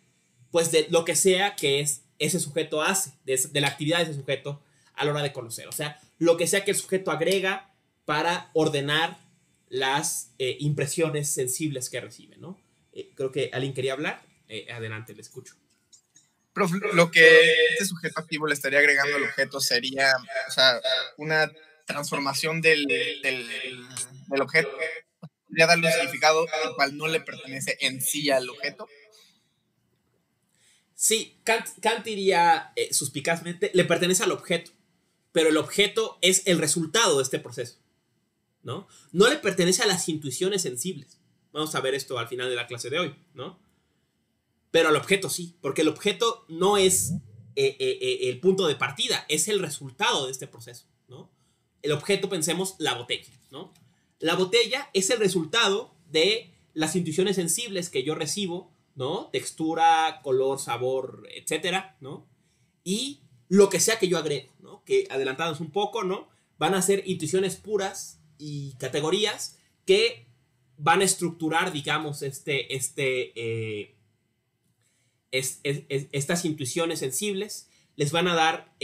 Pues de lo que sea que ese sujeto hace, de la actividad de ese sujeto a la hora de conocer. O sea, lo que sea que el sujeto agrega para ordenar las impresiones sensibles que recibe, ¿no? Creo que alguien quería hablar. Adelante, le escucho. Prof, lo que este sujeto activo le estaría agregando al objeto sería, o sea, una transformación del objeto. Podría darle un significado el cual no le pertenece en sí al objeto. Sí, Kant diría suspicazmente, le pertenece al objeto, pero el objeto es el resultado de este proceso, ¿no? No le pertenece a las intuiciones sensibles. Vamos a ver esto al final de la clase de hoy, ¿no? Pero al objeto sí, porque el objeto no es el punto de partida, es el resultado de este proceso, ¿no? El objeto, pensemos, la botella, ¿no? La botella es el resultado de las intuiciones sensibles que yo recibo, ¿no? Textura, color, sabor, etcétera, ¿no? Y lo que sea que yo agrego, ¿no? Que adelantados un poco, ¿no? Van a ser intuiciones puras y categorías que van a estructurar, digamos, estas intuiciones sensibles, les van a dar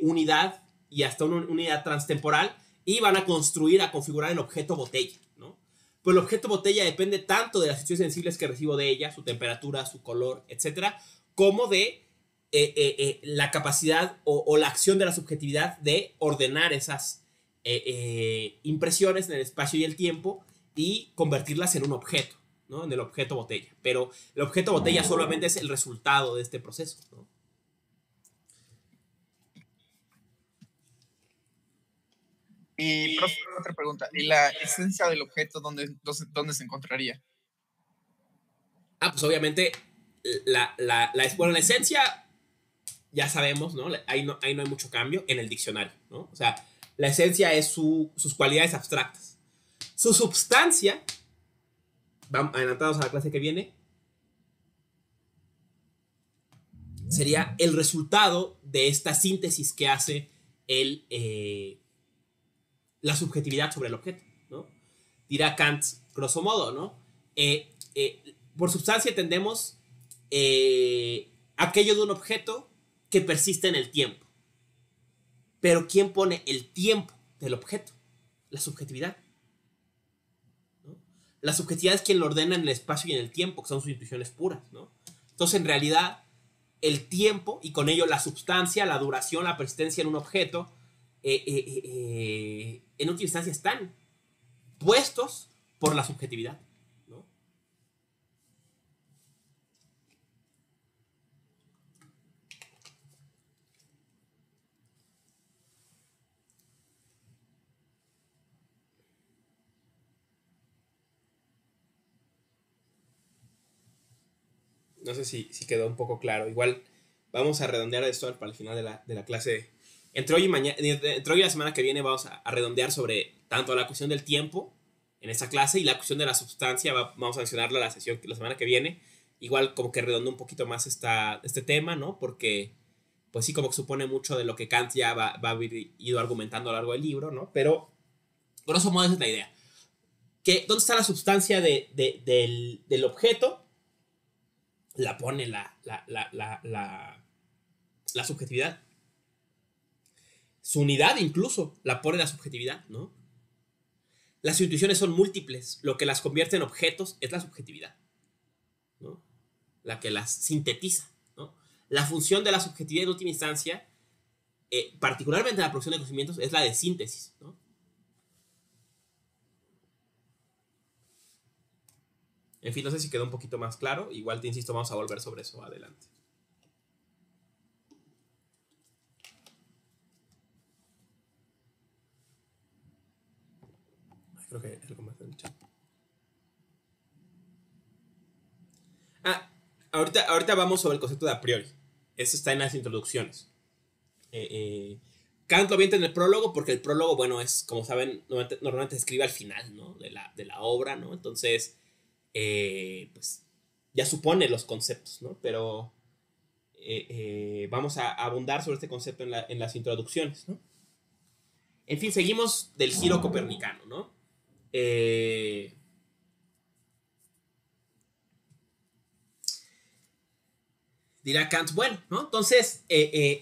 unidad y hasta una unidad transtemporal, y van a construir, a configurar el objeto botella, ¿no? Pues el objeto botella depende tanto de las intuiciones sensibles que recibo de ella, su temperatura, su color, etcétera, como de la capacidad o la acción de la subjetividad de ordenar esas impresiones en el espacio y el tiempo y convertirlas en un objeto, ¿no? En el objeto botella. Pero el objeto botella solamente es el resultado de este proceso, ¿no? Y, profe, otra pregunta. ¿Y la esencia del objeto dónde se encontraría? Pues obviamente bueno, la esencia ya sabemos, ¿no? Ahí no hay mucho cambio en el diccionario, ¿no? O sea, la esencia es sus cualidades abstractas. Su substancia, vamos adelantados a la clase que viene, sería el resultado de esta síntesis que hace la subjetividad sobre el objeto, ¿no? Dirá Kant, grosso modo, ¿no? Por sustancia entendemos aquello de un objeto que persiste en el tiempo. Pero ¿quién pone el tiempo del objeto? La subjetividad, ¿no? La subjetividad es quien lo ordena en el espacio y en el tiempo, que son sus intuiciones puras, ¿no? Entonces, en realidad, el tiempo y con ello la substancia, la duración, la persistencia en un objeto, en última instancia están puestos por la subjetividad, ¿no? No sé si quedó un poco claro. Igual vamos a redondear esto para el final de la clase. Entre hoy y la semana que viene vamos a redondear sobre tanto la cuestión del tiempo en esta clase y la cuestión de la sustancia. Vamos a mencionarla la sesión la semana que viene. Igual como que redondeo un poquito más este tema, ¿no? Porque pues sí como que supone mucho de lo que Kant ya va a haber ido argumentando a lo largo del libro, ¿no? Pero grosso modo esa es la idea. ¿Dónde está la sustancia del objeto? La pone la subjetividad. Su unidad incluso la pone la subjetividad, ¿no? Las intuiciones son múltiples. Lo que las convierte en objetos es la subjetividad, ¿no? La que las sintetiza, ¿no? La función de la subjetividad en última instancia, particularmente en la producción de conocimientos, es la de síntesis, ¿no? En fin, no sé si quedó un poquito más claro. Igual te insisto, vamos a volver sobre eso adelante. Creo que algo más en el chat. Ahorita vamos sobre el concepto de a priori. Eso está en las introducciones. Kant lo avienta en el prólogo porque el prólogo, bueno, es, como saben, normalmente se escribe al final, ¿no? de la obra, ¿no? Entonces, pues ya supone los conceptos, ¿no? Pero vamos a abundar sobre este concepto en las introducciones, ¿no? En fin, seguimos del giro copernicano, ¿no? Dirá Kant, bueno, ¿no? Entonces,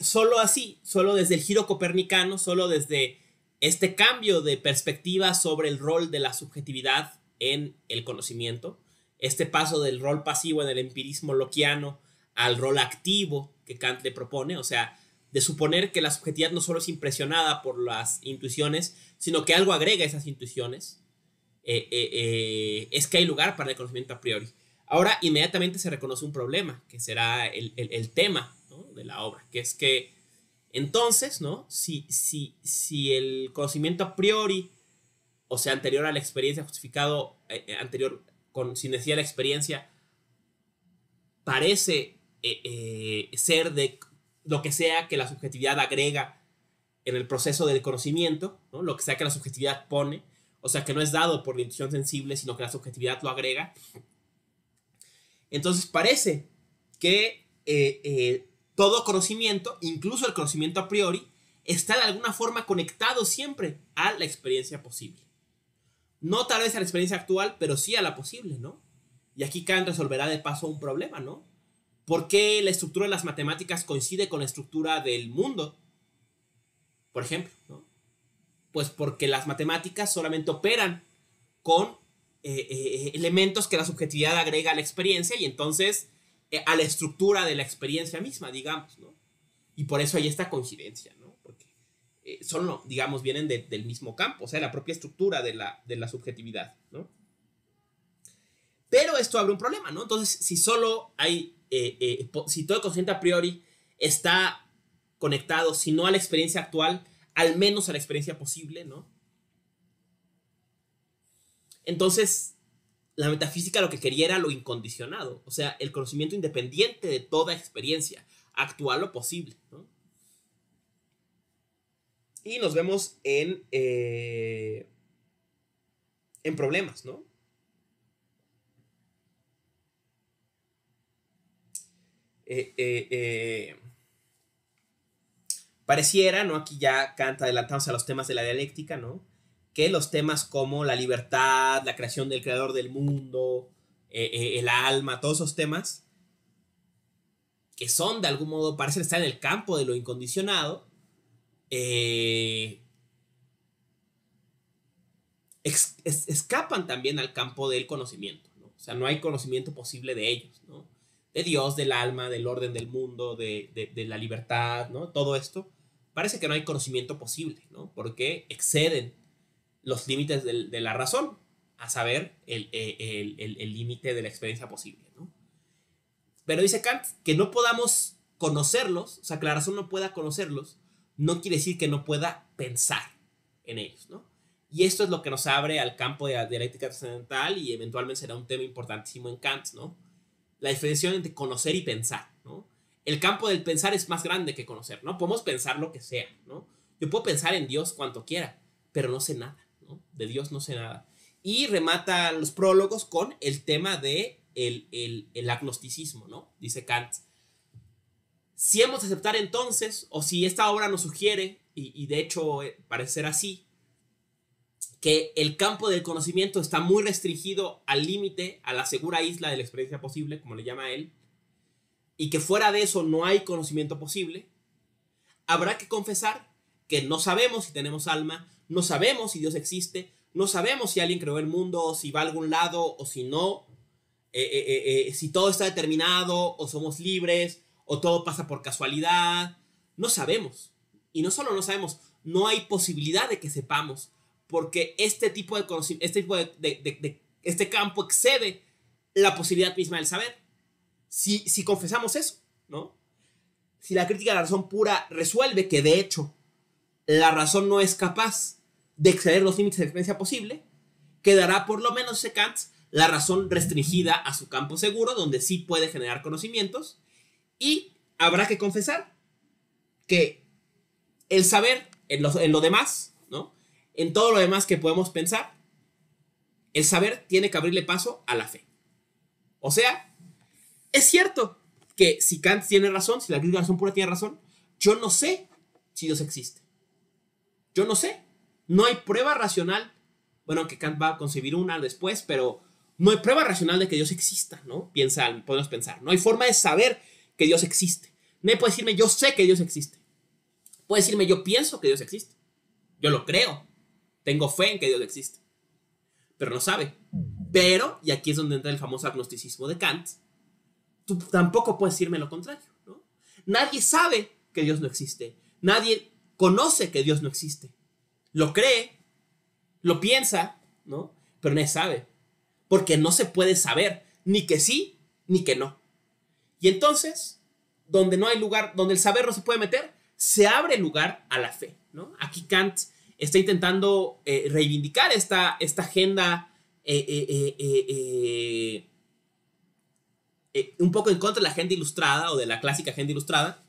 solo así, solo desde el giro copernicano, solo desde este cambio de perspectiva sobre el rol de la subjetividad en el conocimiento, este paso del rol pasivo en el empirismo lockeano al rol activo que Kant le propone, o sea, de suponer que la subjetividad no solo es impresionada por las intuiciones, sino que algo agrega a esas intuiciones, es que hay lugar para el conocimiento a priori. Ahora inmediatamente se reconoce un problema, que será el tema, ¿no? de la obra, que es que entonces, ¿no? si el conocimiento a priori, o sea, anterior a la experiencia, justificado, anterior, sin necesidad de la experiencia, parece ser de lo que sea que la subjetividad agrega en el proceso del conocimiento, ¿no? Lo que sea que la subjetividad pone, o sea, que no es dado por la intuición sensible, sino que la subjetividad lo agrega. Entonces parece que todo conocimiento, incluso el conocimiento a priori, está de alguna forma conectado siempre a la experiencia posible. No tal vez a la experiencia actual, pero sí a la posible, ¿no? Y aquí Kant resolverá de paso un problema, ¿no? ¿Por qué la estructura de las matemáticas coincide con la estructura del mundo? Por ejemplo, ¿no? Pues porque las matemáticas solamente operan con elementos que la subjetividad agrega a la experiencia y entonces a la estructura de la experiencia misma, digamos, ¿no? Y por eso hay esta coincidencia, ¿no? Porque son, digamos, vienen del mismo campo, o sea, la propia estructura de la subjetividad, ¿no? Pero esto abre un problema, ¿no? Entonces, si solo hay, si todo el consciente a priori está conectado, si no a la experiencia actual, al menos a la experiencia posible, ¿no? Entonces, la metafísica lo que quería era lo incondicionado, o sea, el conocimiento independiente de toda experiencia, actual o posible, ¿no? Y nos vemos en problemas, ¿no? Pareciera, ¿no? Aquí ya Kant adelantándose a los temas de la dialéctica, ¿no? Que los temas como la libertad, la creación del creador del mundo, el alma, todos esos temas que son de algún modo, parecen estar en el campo de lo incondicionado, escapan también al campo del conocimiento, ¿no? O sea, no hay conocimiento posible de ellos, ¿no? De Dios, del alma, del orden del mundo, de la libertad, ¿no? Todo esto, parece que no hay conocimiento posible, ¿no? Porque exceden los límites de la razón, a saber, el límite de la experiencia posible, ¿no? Pero dice Kant que no podamos conocerlos, o sea, que la razón no pueda conocerlos, no quiere decir que no pueda pensar en ellos, ¿no? Y esto es lo que nos abre al campo de la dialéctica trascendental y eventualmente será un tema importantísimo en Kant, ¿no? La diferenciación entre conocer y pensar, ¿no? El campo del pensar es más grande que conocer, ¿no? Podemos pensar lo que sea, ¿no? Yo puedo pensar en Dios cuanto quiera, pero no sé nada, ¿no? De Dios no sé nada. Y remata los prólogos con el tema de el agnosticismo, ¿no? Dice Kant. Si hemos de aceptar entonces, o si esta obra nos sugiere, y de hecho parece ser así, que el campo del conocimiento está muy restringido al límite, a la segura isla de la experiencia posible, como le llama él, y que fuera de eso no hay conocimiento posible, habrá que confesar que no sabemos si tenemos alma, no sabemos si Dios existe, no sabemos si alguien creó el mundo, o si va a algún lado, o si no, si todo está determinado, o somos libres, o todo pasa por casualidad. No sabemos. Y no solo no sabemos, no hay posibilidad de que sepamos, porque este tipo de conocimiento, este campo excede la posibilidad misma del saber. Si confesamos eso, ¿no? Si la crítica de la razón pura resuelve que de hecho la razón no es capaz de exceder los límites de experiencia posible, quedará por lo menos ese Kant la razón restringida a su campo seguro, donde sí puede generar conocimientos, y habrá que confesar que el saber en lo demás, ¿no? En todo lo demás que podemos pensar, el saber tiene que abrirle paso a la fe. O sea, es cierto que si Kant tiene razón, si la crítica de la razón pura tiene razón, yo no sé si Dios existe. Yo no sé. No hay prueba racional. Bueno, que Kant va a concebir una después, pero no hay prueba racional de que Dios exista, ¿no? Podemos pensar. No hay forma de saber que Dios existe. Nadie puede decirme, yo sé que Dios existe. Puede decirme, yo pienso que Dios existe. Yo lo creo. Tengo fe en que Dios existe. Pero no sabe. Pero, y aquí es donde entra el famoso agnosticismo de Kant, tú tampoco puedes decirme lo contrario, ¿no? Nadie sabe que Dios no existe. Nadie conoce que Dios no existe. Lo cree, lo piensa, ¿no? Pero nadie sabe. Porque no se puede saber ni que sí ni que no. Y entonces, donde no hay lugar, donde el saber no se puede meter, se abre lugar a la fe, ¿no? Aquí Kant está intentando reivindicar esta agenda un poco en contra de la agenda ilustrada o de la clásica agenda ilustrada.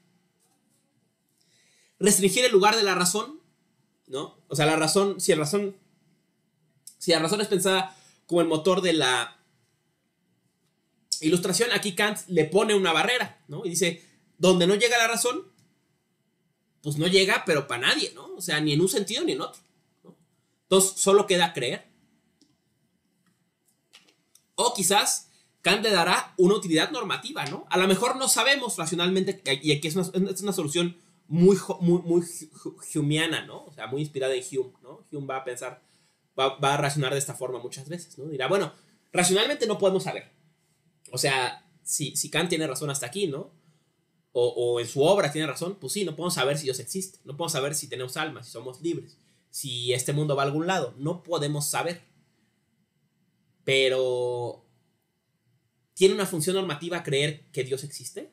Restringir el lugar de la razón, ¿no? O sea, la razón, si la razón es pensada como el motor de la ilustración, aquí Kant le pone una barrera, ¿no? Y dice, donde no llega la razón, pues no llega, pero para nadie, ¿no? O sea, ni en un sentido ni en otro, ¿no? Entonces, solo queda creer. O quizás Kant le dará una utilidad normativa, ¿no? A lo mejor no sabemos racionalmente, y aquí es una solución muy humeana, ¿no? O sea, muy inspirada en Hume, ¿no? Hume va a pensar, va a razonar de esta forma muchas veces, ¿no? Dirá, bueno, racionalmente no podemos saber. O sea, si Kant tiene razón hasta aquí, ¿no? O en su obra tiene razón, pues sí, no podemos saber si Dios existe, no podemos saber si tenemos alma, si somos libres, si este mundo va a algún lado, no podemos saber. Pero ¿Tiene una función normativa creer que Dios existe?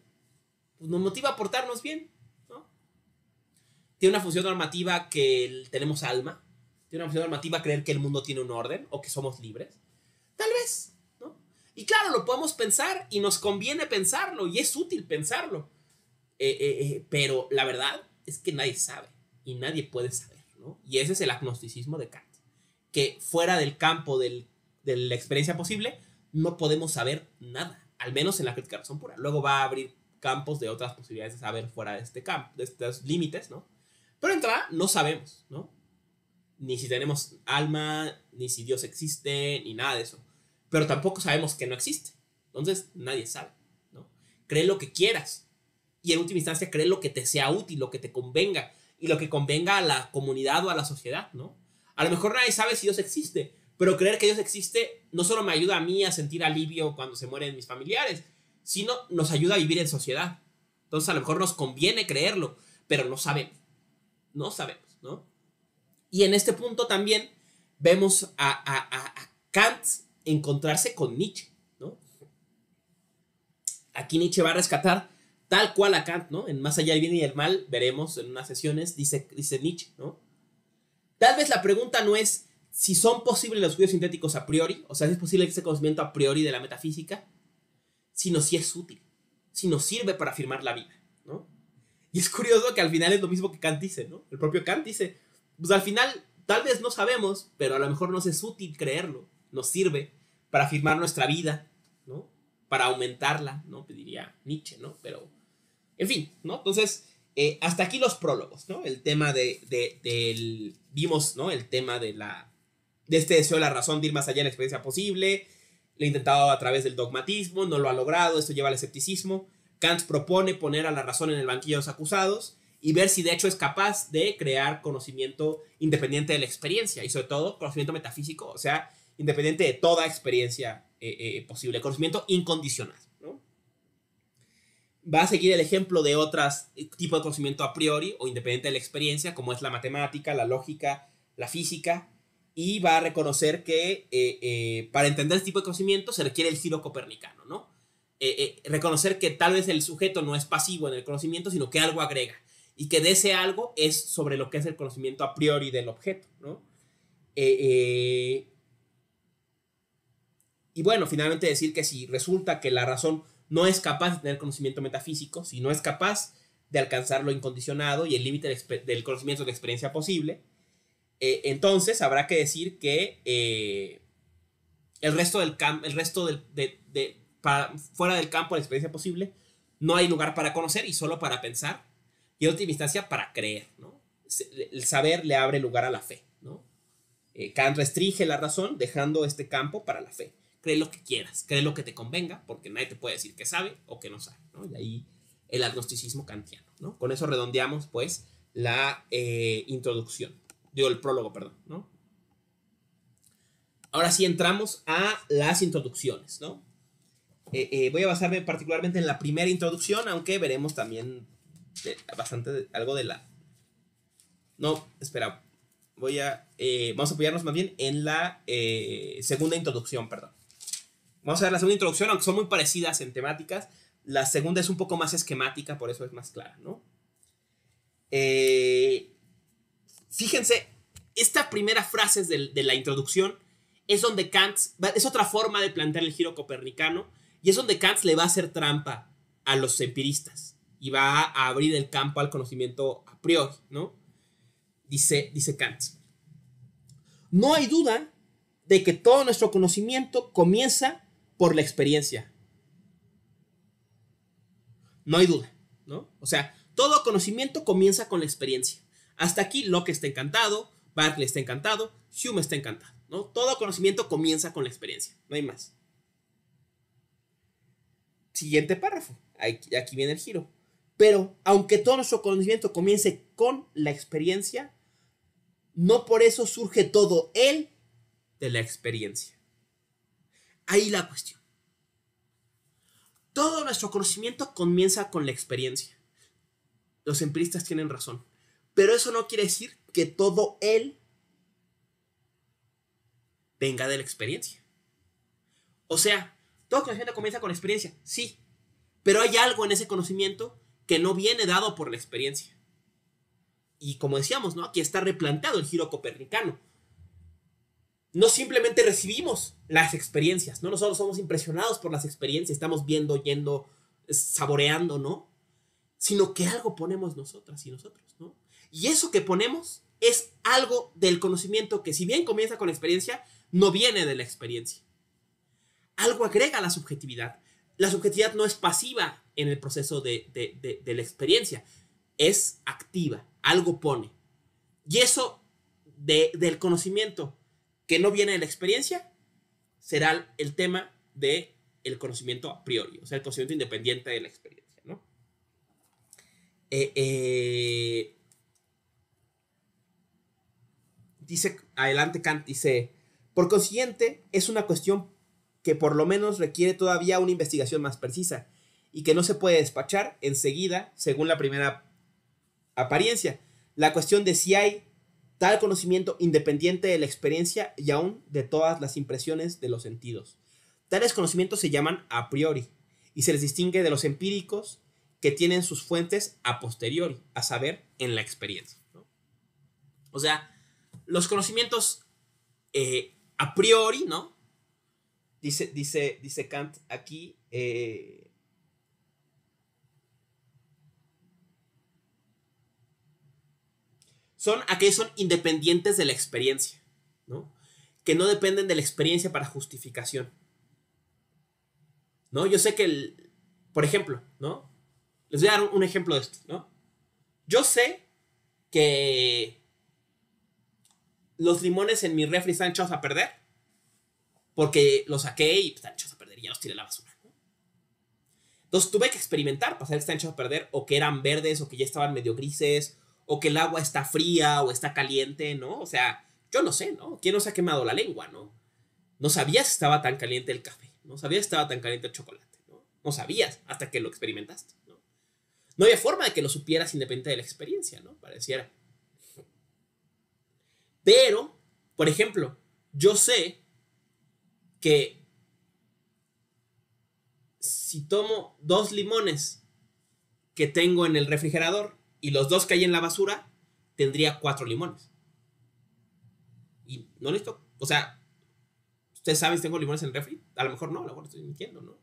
Pues nos motiva a portarnos bien, ¿no? ¿Tiene una función normativa que tenemos alma? ¿Tiene una función normativa creer que el mundo tiene un orden o que somos libres? Tal vez, ¿no? Y claro, lo podemos pensar y nos conviene pensarlo y es útil pensarlo. Pero la verdad es que nadie sabe y nadie puede saber, ¿no? Y ese es el agnosticismo de Kant, que fuera del campo de la experiencia posible no podemos saber nada, al menos en la crítica de razón pura. Luego va a abrir campos de otras posibilidades de saber fuera de este campo, de estos límites, ¿no? Pero entrada no sabemos, ¿no? Ni si tenemos alma, ni si Dios existe, ni nada de eso. Pero tampoco sabemos que no existe. Entonces nadie sabe, ¿no? Cree lo que quieras. Y en última instancia cree lo que te sea útil, lo que te convenga. Y lo que convenga a la comunidad o a la sociedad, ¿no? A lo mejor nadie sabe si Dios existe. Pero creer que Dios existe no solo me ayuda a mí a sentir alivio cuando se mueren mis familiares, sino nos ayuda a vivir en sociedad. Entonces a lo mejor nos conviene creerlo, pero no sabemos. No sabemos, ¿no? Y en este punto también vemos a Kant encontrarse con Nietzsche, ¿no? Aquí Nietzsche va a rescatar tal cual a Kant, ¿no? En Más allá del bien y del mal, veremos en unas sesiones, dice Nietzsche, ¿no? Tal vez la pregunta no es si son posibles los estudios sintéticos a priori, o sea, si es posible ese conocimiento a priori de la metafísica, sino si es útil, si nos sirve para afirmar la vida, ¿no? Y es curioso que al final es lo mismo que Kant dice, ¿no? El propio Kant dice, pues al final tal vez no sabemos, pero a lo mejor nos es útil creerlo, nos sirve para afirmar nuestra vida, ¿no? Para aumentarla, ¿no? Diría Nietzsche, ¿no? Pero, en fin, ¿no? Entonces, hasta aquí los prólogos, ¿no? El tema vimos, ¿no? El tema de este deseo de la razón de ir más allá de la experiencia posible. Lo ha intentado a través del dogmatismo, no lo ha logrado, esto lleva al escepticismo. Kant propone poner a la razón en el banquillo de los acusados y ver si de hecho es capaz de crear conocimiento independiente de la experiencia y sobre todo conocimiento metafísico, o sea, independiente de toda experiencia posible, conocimiento incondicional, ¿no? Va a seguir el ejemplo de otros tipos de conocimiento a priori o independiente de la experiencia, como es la matemática, la lógica, la física, y va a reconocer que para entender este tipo de conocimiento se requiere el giro copernicano, ¿no? Reconocer que tal vez el sujeto no es pasivo en el conocimiento, sino que algo agrega, y que de ese algo es sobre lo que es el conocimiento a priori del objeto, ¿no? Y bueno, finalmente decir que si resulta que la razón no es capaz de tener conocimiento metafísico, si no es capaz de alcanzar lo incondicionado y el límite del conocimiento de la experiencia posible, entonces habrá que decir que el resto fuera del campo de la experiencia posible no hay lugar para conocer y solo para pensar y en última instancia para creer, ¿no? El saber le abre lugar a la fe, ¿no? Kant restringe la razón dejando este campo para la fe. Cree lo que quieras, cree lo que te convenga, porque nadie te puede decir que sabe o que no sabe, ¿no? Y ahí el agnosticismo kantiano, ¿no? Con eso redondeamos, pues, la introducción. Digo, el prólogo, perdón, ¿no? Ahora sí entramos a las introducciones, ¿no? Voy a basarme particularmente en la primera introducción, aunque veremos también algo de la... No, espera. Vamos a apoyarnos más bien en la segunda introducción, perdón. Vamos a ver la segunda introducción, aunque son muy parecidas en temáticas. La segunda es un poco más esquemática, por eso es más clara, ¿no? Fíjense, esta primera frase de la introducción es donde Kant, es otra forma de plantear el giro copernicano, y es donde Kant le va a hacer trampa a los empiristas y va a abrir el campo al conocimiento a priori, ¿no? Dice Kant: no hay duda de que todo nuestro conocimiento comienza por la experiencia. No hay duda, ¿no? O sea, todo conocimiento comienza con la experiencia. Hasta aquí Locke está encantado, Berkeley está encantado, Hume está encantado, ¿no? Todo conocimiento comienza con la experiencia, no hay más. Siguiente párrafo, aquí viene el giro. Pero aunque todo nuestro conocimiento comience con la experiencia, no por eso surge todo el de la experiencia. Ahí la cuestión. Todo nuestro conocimiento comienza con la experiencia. Los empiristas tienen razón. Pero eso no quiere decir que todo él venga de la experiencia. O sea, Todo conocimiento comienza con experiencia, sí, pero hay algo en ese conocimiento que no viene dado por la experiencia. Y como decíamos, ¿no? Aquí está replanteado el giro copernicano. No simplemente recibimos las experiencias, ¿no? Nosotros somos impresionados por las experiencias, estamos viendo, oyendo, saboreando, ¿no? Sino que algo ponemos nosotras y nosotros, ¿no? Y eso que ponemos es algo del conocimiento que, si bien comienza con la experiencia, no viene de la experiencia. Algo agrega a la subjetividad. La subjetividad no es pasiva en el proceso de la experiencia, es activa, algo pone. Y eso del conocimiento que no viene de la experiencia será el tema del conocimiento a priori, o sea, el conocimiento independiente de la experiencia, ¿no? Dice, adelante Kant, dice, por consiguiente, es una cuestión que por lo menos requiere todavía una investigación más precisa y que no se puede despachar enseguida según la primera apariencia. La cuestión de si hay tal conocimiento independiente de la experiencia y aún de todas las impresiones de los sentidos. Tales conocimientos se llaman a priori y se les distingue de los empíricos que tienen sus fuentes a posteriori, a saber, en la experiencia, ¿no? O sea, los conocimientos a priori, ¿no? Dice Kant aquí, son aquellos son independientes de la experiencia, ¿no? Que no dependen de la experiencia para justificación, ¿no? Yo sé que, por ejemplo, ¿no? Les voy a dar un ejemplo de esto, ¿no? Yo sé que los limones en mi refri están echados a perder porque los saqué y están echados a perder y ya los tiré a la basura, ¿no? Entonces tuve que experimentar para saber que están echados a perder o que eran verdes o que ya estaban medio grises o que el agua está fría o está caliente, ¿no? O sea, yo no sé, ¿no? ¿Quién nos ha quemado la lengua, no? No sabías si estaba tan caliente el café, no sabías si estaba tan caliente el chocolate, ¿no? No sabías hasta que lo experimentaste, ¿no? No había forma de que lo supieras independiente de la experiencia, ¿no? Pareciera. Pero, por ejemplo, yo sé que si tomo 2 limones que tengo en el refrigerador y los 2 que hay en la basura, tendría 4 limones. Y no necesito, o sea, ustedes saben si tengo limones en el refri, a lo mejor no, a lo mejor estoy mintiendo, ¿no?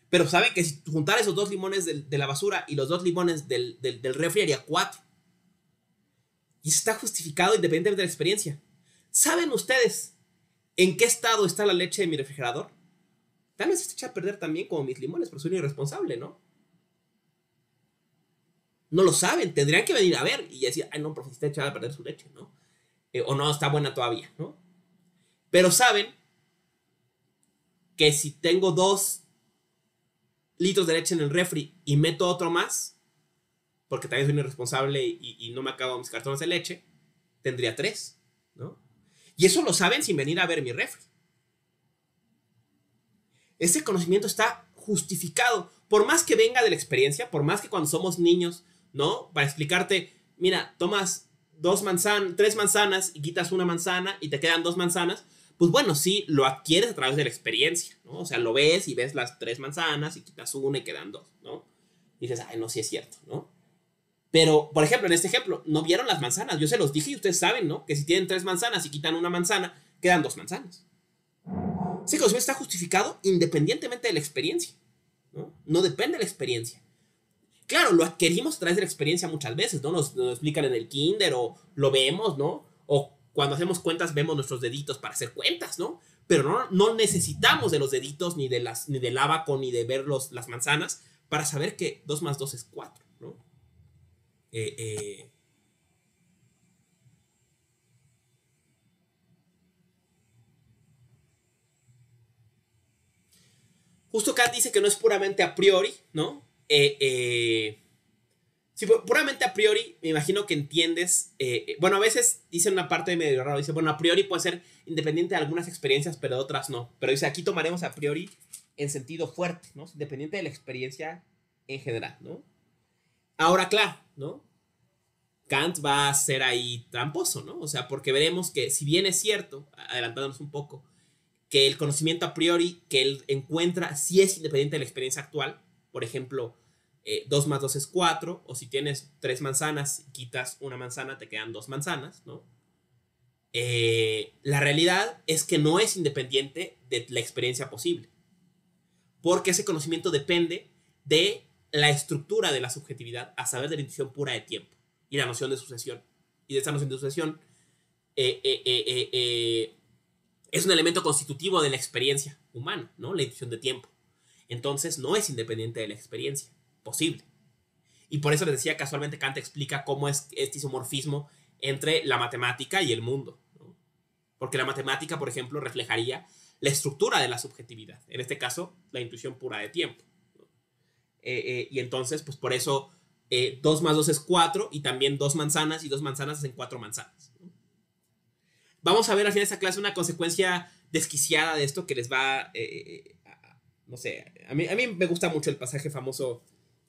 Pero saben que si juntar esos 2 limones de la basura y los 2 limones del refri haría 4. Y eso está justificado independientemente de la experiencia. ¿Saben ustedes en qué estado está la leche de mi refrigerador? Tal vez se echa a perder también como mis limones, pero soy un irresponsable, ¿no? No lo saben, tendrían que venir a ver y decir, ay no, profe, está echada a perder su leche, ¿no? O no, está buena todavía, ¿no? Pero saben que si tengo 2 litros de leche en el refri y meto otro más, porque también soy un irresponsable y no me acabo mis cartones de leche, tendría 3, ¿no? Y eso lo saben sin venir a ver mi refri. Ese conocimiento está justificado, por más que venga de la experiencia, por más que cuando somos niños, ¿no? Para explicarte, mira, tomas 3 manzanas y quitas una manzana y te quedan 2 manzanas, pues bueno, sí, lo adquieres a través de la experiencia, ¿no? O sea, lo ves y ves las 3 manzanas y quitas una y quedan 2, ¿no? Y dices, ay, no, sí es cierto, ¿no? Pero, por ejemplo, en este ejemplo, no vieron las manzanas, yo se los dije y ustedes saben, ¿no? Que si tienen 3 manzanas y quitan una manzana, quedan 2 manzanas. Ese conocimiento está justificado independientemente de la experiencia, ¿no? No depende de la experiencia. Claro, lo adquirimos a través de la experiencia muchas veces, ¿no? Nos explican en el kinder o lo vemos, ¿no? O cuando hacemos cuentas vemos nuestros deditos para hacer cuentas, ¿no? Pero no necesitamos de los deditos ni del abaco ni de ver las manzanas para saber que 2 más 2 es 4, ¿no? Justo Kant dice que no es puramente a priori, ¿no? Sí, puramente a priori, me imagino que entiendes. Bueno, a veces dice una parte medio raro, dice, bueno, a priori puede ser independiente de algunas experiencias, pero de otras no. Pero dice, aquí tomaremos a priori en sentido fuerte, ¿no? Independiente de la experiencia en general, ¿no? Ahora, claro, ¿no? Kant va a ser ahí tramposo, ¿no? O sea, porque veremos que si bien es cierto, adelantándonos un poco, que el conocimiento a priori que él encuentra sí es independiente de la experiencia actual. Por ejemplo, 2 más 2 es 4, o si tienes 3 manzanas y quitas una manzana, te quedan 2 manzanas, ¿no? La realidad es que no es independiente de la experiencia posible, porque ese conocimiento depende de la estructura de la subjetividad, a saber, de la intuición pura de tiempo y la noción de sucesión. Y de esa noción de sucesión es un elemento constitutivo de la experiencia humana, ¿no? La intuición de tiempo. Entonces no es independiente de la experiencia posible. Y por eso les decía, casualmente Kant explica cómo es este isomorfismo entre la matemática y el mundo, ¿no? Porque la matemática, por ejemplo, reflejaría la estructura de la subjetividad, en este caso, la intuición pura de tiempo, ¿no? Y entonces, pues por eso 2 más 2 es 4, y también 2 manzanas y 2 manzanas hacen 4 manzanas, ¿no? Vamos a ver al final de esta clase una consecuencia desquiciada de esto que les va, no sé, a mí me gusta mucho el pasaje famoso,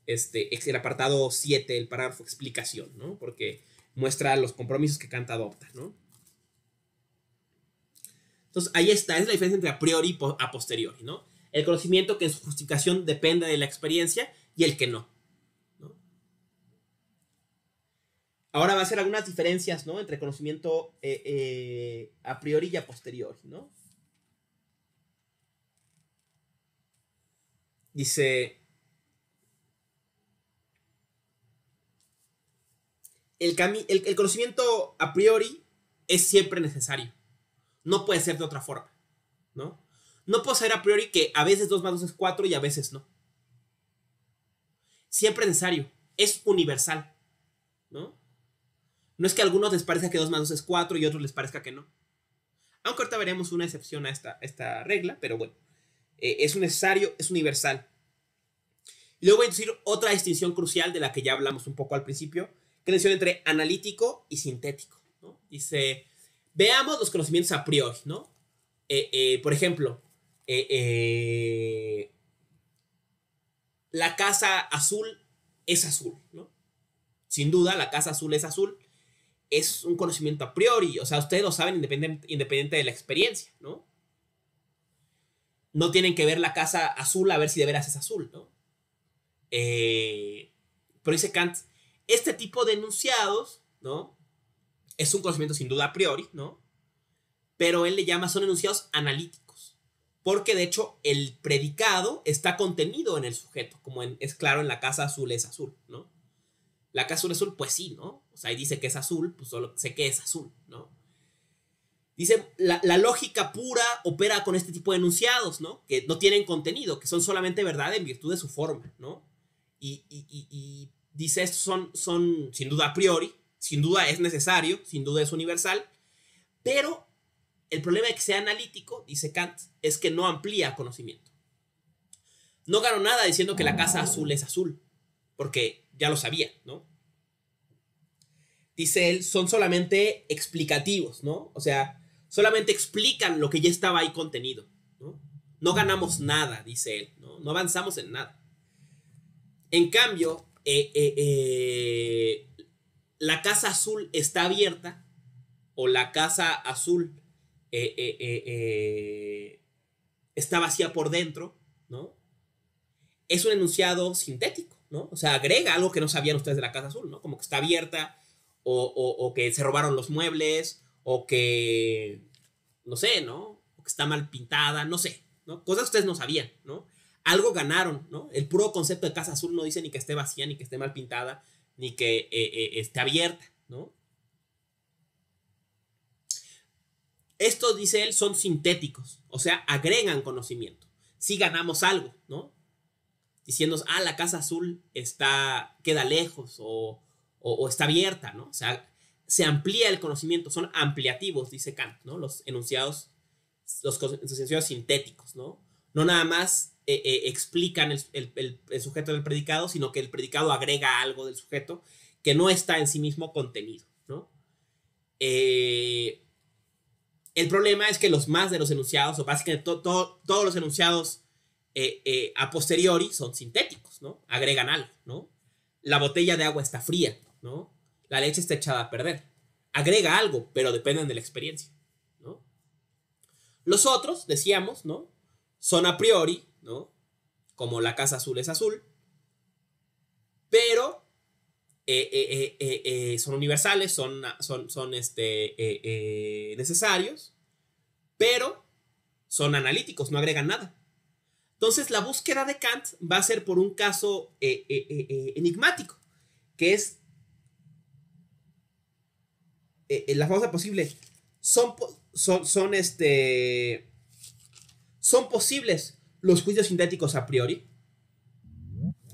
el apartado 7, el parágrafo explicación, ¿no? Porque muestra los compromisos que Kant adopta, ¿no? Entonces, ahí está, es la diferencia entre a priori y a posteriori, ¿no? El conocimiento que en su justificación depende de la experiencia y el que no, ¿no? Ahora va a ser algunas diferencias, ¿no? Entre conocimiento a priori y a posteriori, ¿no? Dice, el conocimiento a priori es siempre necesario. No puede ser de otra forma, ¿no? No puedo saber a priori que a veces 2 más 2 es 4 y a veces no. Siempre es necesario. Es universal, ¿no? No es que a algunos les parezca que 2 más 2 es 4 y a otros les parezca que no. Aunque ahorita veremos una excepción a esta regla, pero bueno. Es necesario, es universal. Y luego voy a decir otra distinción crucial de la que ya hablamos un poco al principio, que es la distinción entre analítico y sintético, ¿no? Dice, veamos los conocimientos a priori, ¿no? Por ejemplo, la casa azul es azul, ¿no? Sin duda, la casa azul es azul. Es un conocimiento a priori, o sea, ustedes lo saben independiente de la experiencia, ¿no? No tienen que ver la casa azul a ver si de veras es azul, ¿no? Pero dice Kant, este tipo de enunciados, ¿no? Es un conocimiento sin duda a priori, ¿no? Pero él le llama, son enunciados analíticos, porque de hecho el predicado está contenido en el sujeto, como es claro en la casa azul es azul, ¿no? La casa azul es azul, pues sí, ¿no? O sea, ahí dice que es azul, pues solo sé que es azul, ¿no? Dice, la lógica pura opera con este tipo de enunciados, ¿no? Que no tienen contenido, que son solamente verdad en virtud de su forma, ¿no? Y dice, estos son sin duda a priori, sin duda es necesario, sin duda es universal, pero el problema de que sea analítico, dice Kant, es que no amplía conocimiento. No gano nada diciendo que la casa azul es azul, porque ya lo sabía, ¿no? Dice él, son solamente explicativos, ¿no? O sea, solamente explican lo que ya estaba ahí contenido, ¿no? No ganamos nada, dice él, ¿no? No avanzamos en nada. En cambio, la casa azul está abierta, o la casa azul está vacía por dentro, ¿no? Es un enunciado sintético, ¿no? O sea, agrega algo que no sabían ustedes de la casa azul, ¿no? Como que está abierta, o que se robaron los muebles, o que, no sé, ¿no? O que está mal pintada, no sé, ¿no? Cosas que ustedes no sabían, ¿no? Algo ganaron, ¿no? El puro concepto de casa azul no dice ni que esté vacía, ni que esté mal pintada, ni que esté abierta, ¿no? Estos, dice él, son sintéticos, o sea, agregan conocimiento. Si ganamos algo, ¿no? Diciendo, la casa azul queda lejos o está abierta, ¿no? O sea, se amplía el conocimiento, son ampliativos, dice Kant, ¿no? Los enunciados sintéticos, ¿no? No nada más explican el sujeto del predicado, sino que el predicado agrega algo del sujeto que no está en sí mismo contenido, ¿no? El problema es que los más de los enunciados, o básicamente todos los enunciados a posteriori son sintéticos, ¿no? Agregan algo, ¿no? La botella de agua está fría, ¿no? La leche está echada a perder. Agrega algo, pero dependen de la experiencia, ¿no? Los otros, decíamos, ¿no? Son a priori, ¿no? Como la casa azul es azul, pero son universales, son necesarios, pero son analíticos, no agregan nada. Entonces, la búsqueda de Kant va a ser por un caso enigmático, que es la famosa posible. Son posibles los juicios sintéticos a priori.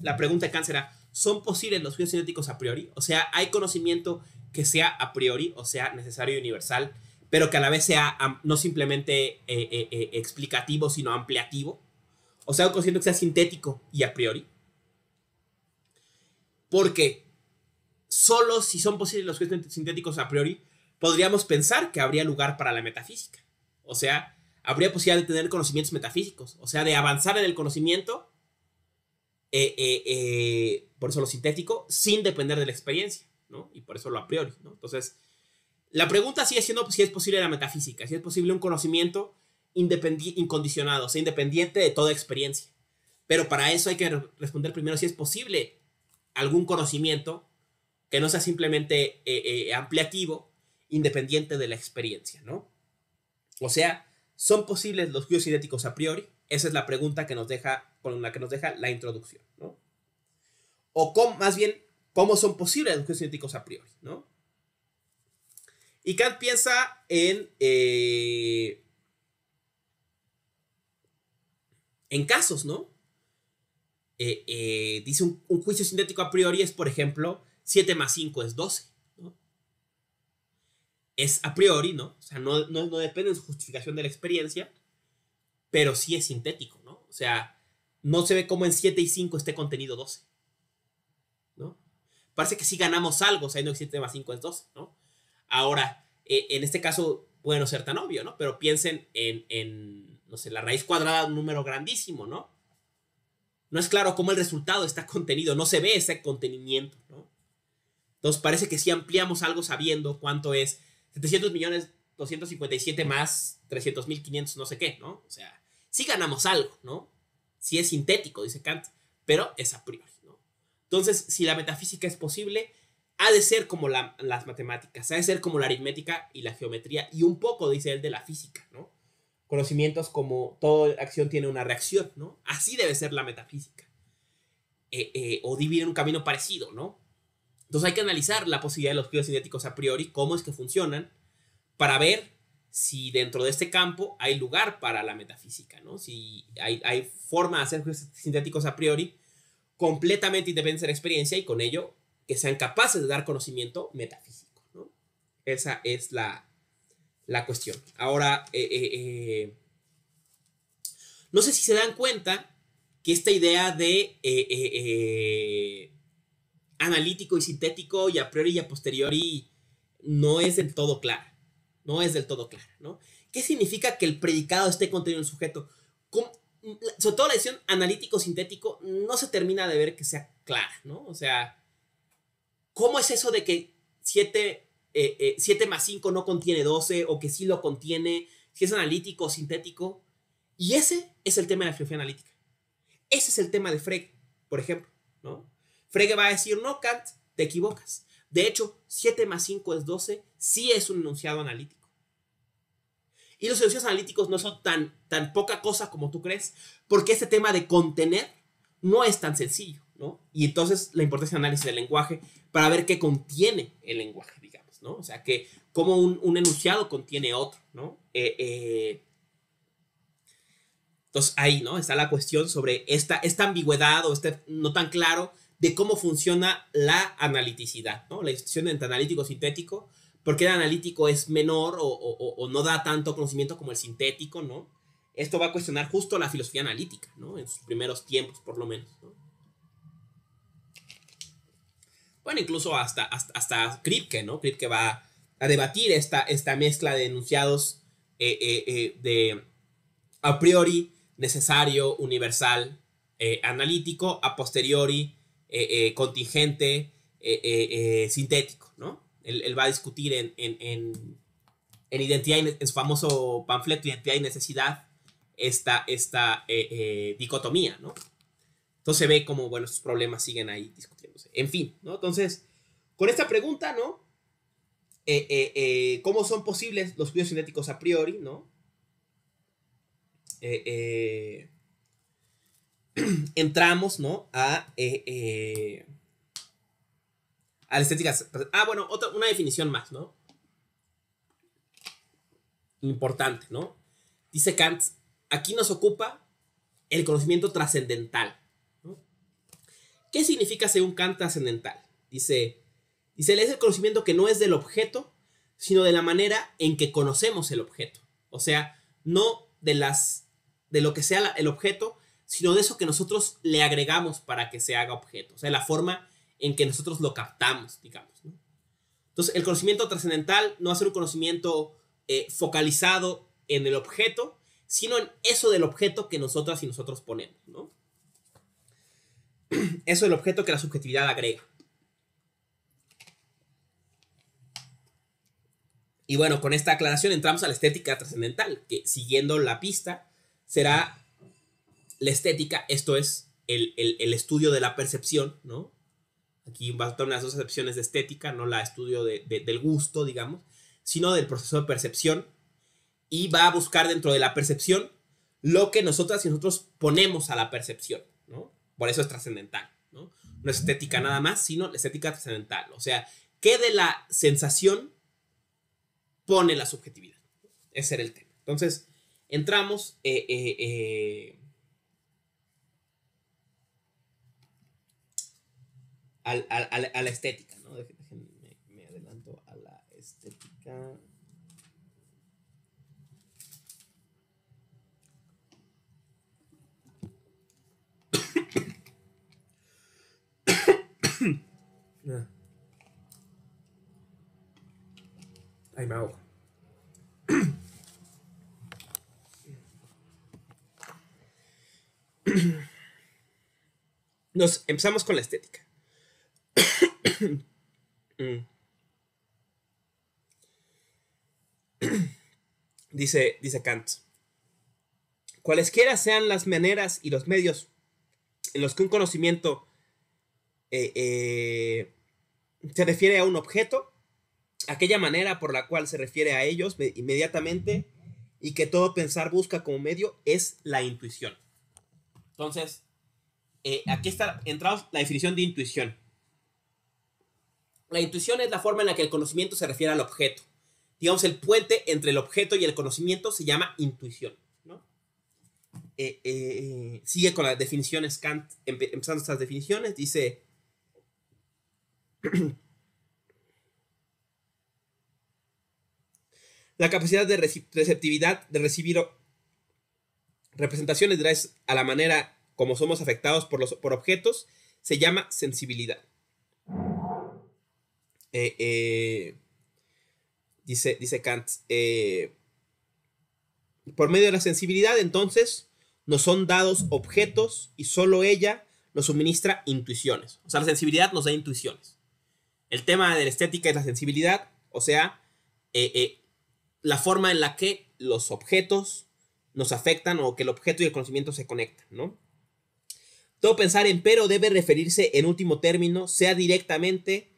La pregunta de Kant será, ¿son posibles los juicios sintéticos a priori? O sea, ¿hay conocimiento que sea a priori, o sea, necesario y universal, pero que a la vez sea no simplemente explicativo, sino ampliativo? O sea, un conocimiento que sea sintético y a priori. Porque solo si son posibles los juicios sintéticos a priori, podríamos pensar que habría lugar para la metafísica. O sea, habría posibilidad de tener conocimientos metafísicos. O sea, de avanzar en el conocimiento, por eso lo sintético, sin depender de la experiencia, ¿no? Y por eso lo a priori, ¿no? Entonces, la pregunta sigue siendo si es posible la metafísica, si es posible un conocimiento incondicionado, o sea, independiente de toda experiencia. Pero para eso hay que responder primero si es posible algún conocimiento que no sea simplemente ampliativo, independiente de la experiencia, ¿no? O sea, ¿son posibles los juicios sintéticos a priori? Esa es la pregunta que nos deja, con la que nos deja la introducción, ¿no? O más bien, ¿cómo son posibles los juicios sintéticos a priori, ¿no? Y Kant piensa en casos, ¿no? Dice un juicio sintético a priori es, por ejemplo, 7 más 5 es 12, ¿no? Es a priori, ¿no? O sea, no depende de su justificación de la experiencia, pero sí es sintético, ¿no? O sea, no se ve como en 7 y 5 esté contenido 12, ¿no? Parece que sí ganamos algo, o sea, no 7 más 5 es 12, ¿no? Ahora, en este caso puede no ser tan obvio, ¿no? Pero piensen en no sé, la raíz cuadrada de un número grandísimo, ¿no? No es claro cómo el resultado está contenido, no se ve ese contenimiento, ¿no? Entonces parece que sí ampliamos algo sabiendo cuánto es 700.257 más 300.500 no sé qué, ¿no? O sea, sí ganamos algo, ¿no? Sí es sintético, dice Kant, pero es a priori, ¿no? Entonces, si la metafísica es posible, ha de ser como las matemáticas, ha de ser como la aritmética y la geometría, y un poco, dice él, de la física, ¿no? Conocimientos como toda acción tiene una reacción, ¿no? Así debe ser la metafísica. O dividir un camino parecido, ¿no? Entonces hay que analizar la posibilidad de los juicios sintéticos a priori, cómo es que funcionan, para ver si dentro de este campo hay lugar para la metafísica, ¿no? Si hay forma de hacer juicios sintéticos a priori completamente independientes de la experiencia y con ello que sean capaces de dar conocimiento metafísico, ¿no? Esa es la cuestión. Ahora, no sé si se dan cuenta que esta idea de analítico y sintético y a priori y a posteriori no es del todo clara. No es del todo clara, ¿no? ¿Qué significa que el predicado esté contenido en el sujeto? Sobre todo la decisión analítico-sintético no se termina de ver que sea clara, ¿no? O sea, ¿cómo es eso de que 7 más 5 no contiene 12 o que sí lo contiene, si es analítico o sintético? Y ese es el tema de la filosofía analítica. Ese es el tema de Frege, por ejemplo, ¿no? Frege va a decir, no, Kant, te equivocas. De hecho, 7 más 5 es 12, sí es un enunciado analítico. Y los enunciados analíticos no son tan poca cosa como tú crees, porque este tema de contener no es tan sencillo, ¿no? Y entonces la importancia del análisis del lenguaje para ver qué contiene el lenguaje, digamos, ¿no? O sea, que como un enunciado contiene otro, ¿no? Entonces ahí, ¿no? Está la cuestión sobre esta ambigüedad o este no tan claro de cómo funciona la analiticidad, ¿no? La distinción entre analítico y sintético, porque el analítico es menor o no da tanto conocimiento como el sintético, ¿no? Esto va a cuestionar justo la filosofía analítica, ¿no? En sus primeros tiempos, por lo menos, ¿no? Bueno, incluso hasta Kripke, ¿no? Kripke va a debatir esta mezcla de enunciados de a priori, necesario, universal, analítico, a posteriori, contingente, sintético, ¿no? Él va a discutir en en su famoso panfleto Identidad y Necesidad, esta dicotomía, ¿no? Entonces se ve como, bueno, estos problemas siguen ahí discutiéndose. En fin, ¿no? Entonces, con esta pregunta, ¿no? ¿Cómo son posibles los fluidos cinéticos a priori, ¿no? Entramos, ¿no? A la estética. Bueno, una definición más, ¿no? Importante, ¿no? Dice Kant, aquí nos ocupa el conocimiento trascendental, ¿no? ¿Qué significa según Kant trascendental? Dice, es el conocimiento que no es del objeto, sino de la manera en que conocemos el objeto. O sea, no de lo que sea el objeto, sino de eso que nosotros le agregamos para que se haga objeto. O sea, la forma en que nosotros lo captamos, digamos, ¿no? Entonces, el conocimiento trascendental no va a ser un conocimiento focalizado en el objeto, sino en eso del objeto que nosotras y nosotros ponemos, ¿no? Eso del objeto que la subjetividad agrega. Y bueno, con esta aclaración entramos a la estética trascendental, que siguiendo la pista será la estética, esto es el estudio de la percepción, ¿no? Aquí va a tomar las dos acepciones de estética, no la estudio del gusto, digamos, sino del proceso de percepción, y va a buscar dentro de la percepción lo que nosotras y nosotros ponemos a la percepción, ¿no? Por eso es trascendental, ¿no? No es estética nada más, sino la estética trascendental. O sea, ¿qué de la sensación pone la subjetividad? Ese era el tema. Entonces, entramos a la estética, ¿no? Déjenme, me adelanto a la estética. Ay, me ahogo. Empezamos con la estética. Dice Kant, cualesquiera sean las maneras y los medios en los que un conocimiento se refiere a un objeto, aquella manera por la cual se refiere a ellos inmediatamente y que todo pensar busca como medio es la intuición. Entonces, aquí está entramos la definición de intuición. La intuición es la forma en la que el conocimiento se refiere al objeto. Digamos, el puente entre el objeto y el conocimiento se llama intuición, ¿no? Sigue con las definiciones Kant, empezando estas definiciones, dice... La capacidad de receptividad de recibir representaciones gracias a la manera como somos afectados por objetos se llama sensibilidad. Dice Kant, por medio de la sensibilidad entonces nos son dados objetos y solo ella nos suministra intuiciones. O sea, la sensibilidad nos da intuiciones. El tema de la estética es la sensibilidad, o sea, la forma en la que los objetos nos afectan o que el objeto y el conocimiento se conectan, ¿no? Todo pensar empero debe referirse en último término, sea directamente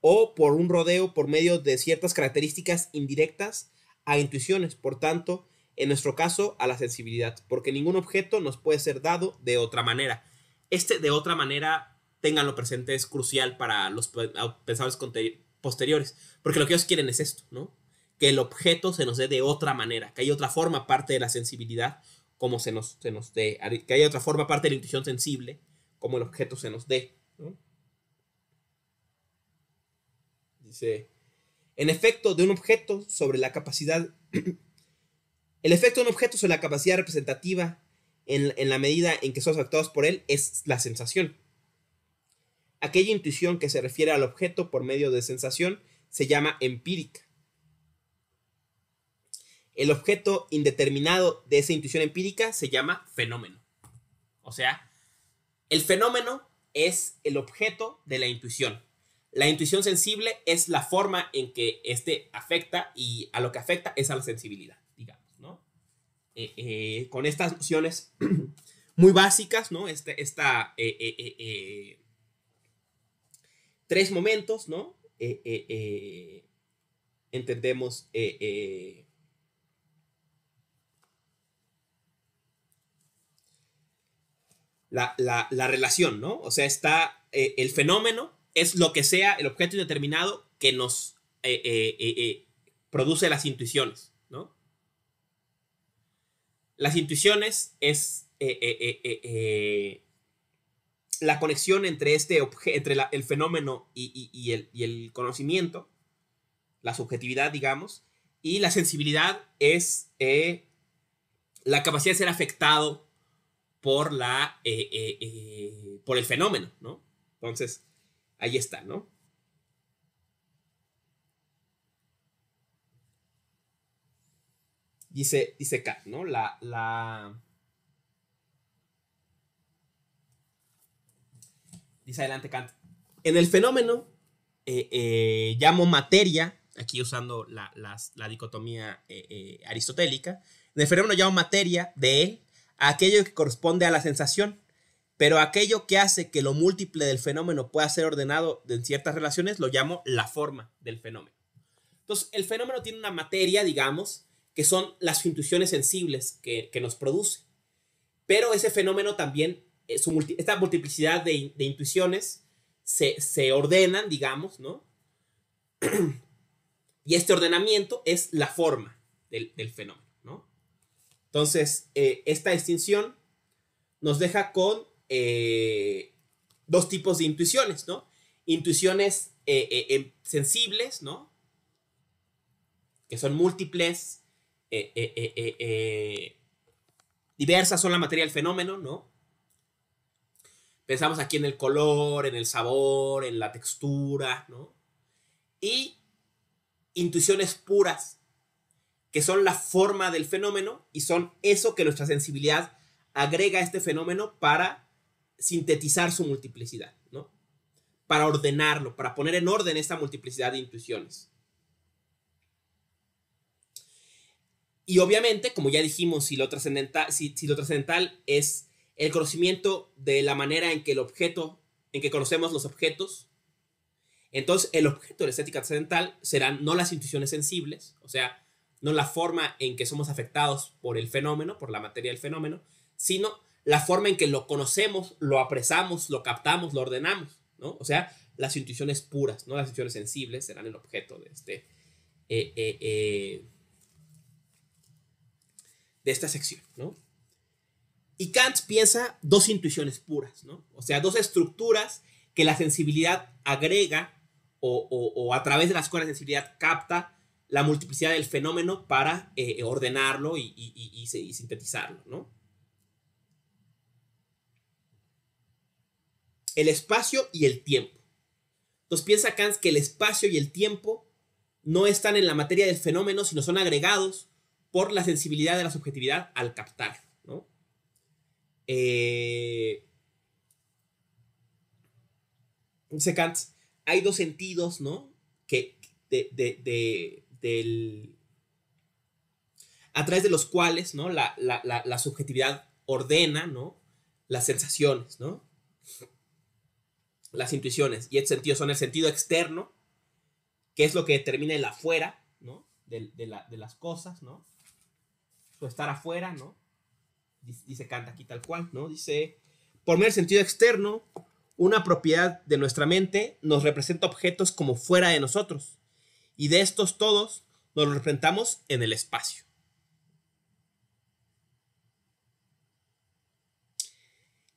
o por un rodeo por medio de ciertas características indirectas a intuiciones, por tanto, en nuestro caso, a la sensibilidad, porque ningún objeto nos puede ser dado de otra manera. De otra manera, ténganlo presente, es crucial para los pensadores posteriores, porque lo que ellos quieren es esto, ¿no? Que el objeto se nos dé de otra manera, que hay otra forma aparte de la sensibilidad, como se nos dé, que haya otra forma aparte de la intuición sensible, como el objeto se nos dé, ¿no? Dice, el efecto de un objeto sobre la capacidad representativa en la medida en que somos afectados por él es la sensación. Aquella intuición que se refiere al objeto por medio de sensación se llama empírica. El objeto indeterminado de esa intuición empírica se llama fenómeno. O sea, el fenómeno es el objeto de la intuición. La intuición sensible es la forma en que este afecta, y a lo que afecta es a la sensibilidad, digamos, ¿no? Con estas nociones muy básicas, ¿no? Tres momentos, ¿no? Entendemos la relación, ¿no? O sea, está el fenómeno, es lo que sea el objeto indeterminado que nos produce las intuiciones, ¿no? Las intuiciones es la conexión entre entre el fenómeno y el conocimiento, la subjetividad, digamos, y la sensibilidad es la capacidad de ser afectado por por el fenómeno, ¿no? Entonces, ahí está, ¿no? Dice Kant, ¿no? Dice adelante Kant. En el fenómeno llamo materia, aquí usando la dicotomía aristotélica, en el fenómeno llamo materia de él a aquello que corresponde a la sensación, pero aquello que hace que lo múltiple del fenómeno pueda ser ordenado en ciertas relaciones lo llamo la forma del fenómeno. Entonces, el fenómeno tiene una materia, digamos, que son las intuiciones sensibles que nos produce, pero ese fenómeno también, esta multiplicidad de intuiciones se ordenan, digamos, ¿no? Y este ordenamiento es la forma del fenómeno, ¿no? Entonces, esta distinción nos deja con dos tipos de intuiciones, ¿no? Intuiciones sensibles, ¿no? Que son múltiples, diversas, son la materia del fenómeno, ¿no? Pensamos aquí en el color, en el sabor, en la textura, ¿no? Y intuiciones puras, que son la forma del fenómeno y son eso que nuestra sensibilidad agrega a este fenómeno para sintetizar su multiplicidad, ¿no? Para ordenarlo, para poner en orden esta multiplicidad de intuiciones. Y obviamente, como ya dijimos, si lo trascendental es el conocimiento de la manera en que en que conocemos los objetos, entonces el objeto de la estética trascendental serán no las intuiciones sensibles, o sea, no la forma en que somos afectados por el fenómeno, por la materia del fenómeno, sino la forma en que lo conocemos, lo apresamos, lo captamos, lo ordenamos, ¿no? O sea, las intuiciones puras, no las intuiciones sensibles, serán el objeto de esta sección, ¿no? Y Kant piensa dos intuiciones puras, ¿no? O sea, dos estructuras que la sensibilidad agrega o a través de las cuales la sensibilidad capta la multiplicidad del fenómeno para ordenarlo y sintetizarlo, ¿no? El espacio y el tiempo. Entonces piensa Kant que el espacio y el tiempo no están en la materia del fenómeno, sino son agregados por la sensibilidad de la subjetividad al captar, ¿no? Dice Kant, hay dos sentidos, ¿no? A través de los cuales, ¿no? La subjetividad ordena, ¿no? Las sensaciones, ¿no? Las intuiciones. Y estos sentidos son el sentido externo, que es lo que determina el afuera, ¿no? De las cosas, ¿no? Su estar afuera, ¿no? Dice Kant aquí tal cual, ¿no? Dice, por medio del sentido externo, una propiedad de nuestra mente nos representa objetos como fuera de nosotros, y de estos todos nos los representamos en el espacio.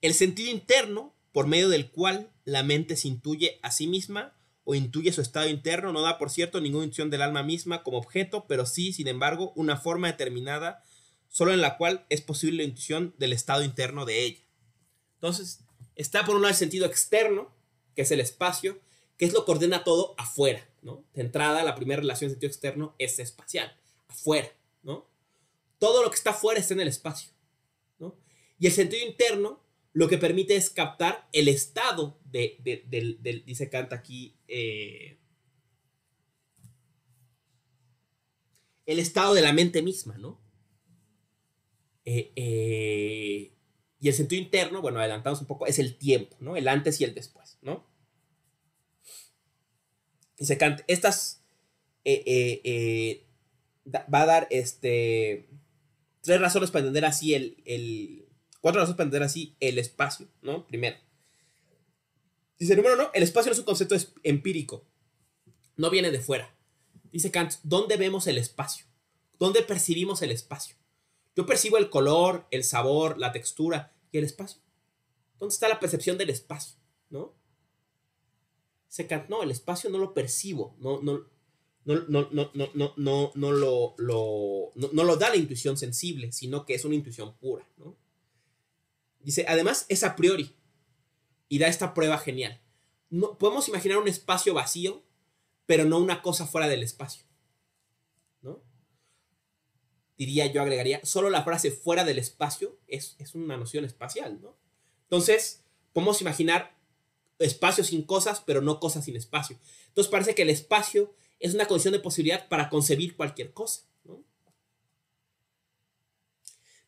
El sentido interno, por medio del cual la mente se intuye a sí misma o intuye su estado interno, no da, por cierto, ninguna intuición del alma misma como objeto, pero sí, sin embargo, una forma determinada solo en la cual es posible la intuición del estado interno de ella. Entonces, está por un lado el sentido externo, que es el espacio, que es lo que ordena todo afuera, ¿no? De entrada, la primera relación de sentido externo es espacial, afuera, ¿no? Todo lo que está afuera está en el espacio, ¿no? Y el sentido interno lo que permite es captar el estado dice Kant aquí, el estado de la mente misma, ¿no? Y el sentido interno, bueno, adelantamos un poco, es el tiempo, ¿no? El antes y el después, ¿no? Dice Kant, estas va a dar tres razones para entender así cuatro razones para entender así el espacio, ¿no? Primero. Dice, número uno, el espacio no es un concepto empírico, no viene de fuera. Dice Kant, ¿dónde vemos el espacio? ¿Dónde percibimos el espacio? Yo percibo el color, el sabor, la textura y el espacio. ¿Dónde está la percepción del espacio? ¿No? Dice Kant, no, el espacio no lo percibo, no lo da la intuición sensible, sino que es una intuición pura, ¿no? Dice, además es a priori y da esta prueba genial. No, podemos imaginar un espacio vacío, pero no una cosa fuera del espacio, ¿no? Diría yo, agregaría, solo la frase fuera del espacio es una noción espacial, ¿no? Entonces, podemos imaginar espacio sin cosas, pero no cosas sin espacio. Entonces parece que el espacio es una condición de posibilidad para concebir cualquier cosa, ¿no?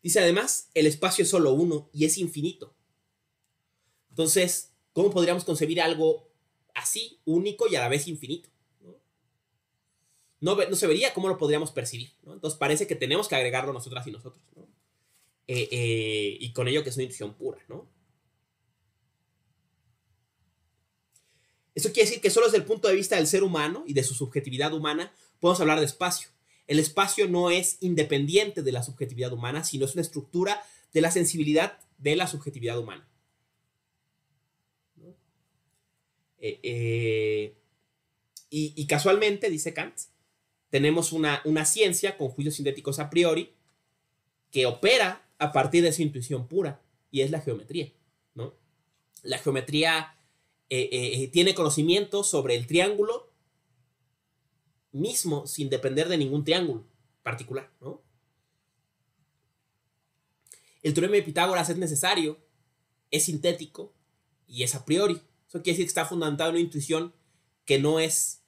Dice además, el espacio es solo uno y es infinito. Entonces, ¿cómo podríamos concebir algo así, único y a la vez infinito? No se vería cómo lo podríamos percibir, ¿no? Entonces parece que tenemos que agregarlo nosotras y nosotros, ¿no? Y con ello que es una intuición pura, ¿no? Eso quiere decir que solo desde el punto de vista del ser humano y de su subjetividad humana podemos hablar de espacio. El espacio no es independiente de la subjetividad humana, sino es una estructura de la sensibilidad de la subjetividad humana, ¿no? Y casualmente, dice Kant, tenemos una ciencia con juicios sintéticos a priori que opera a partir de esa intuición pura, y es la geometría, ¿no? La geometría tiene conocimiento sobre el triángulo mismo sin depender de ningún triángulo particular, ¿no? El teorema de Pitágoras es necesario, es sintético y es a priori. Eso quiere decir que está fundamentado en una intuición que no es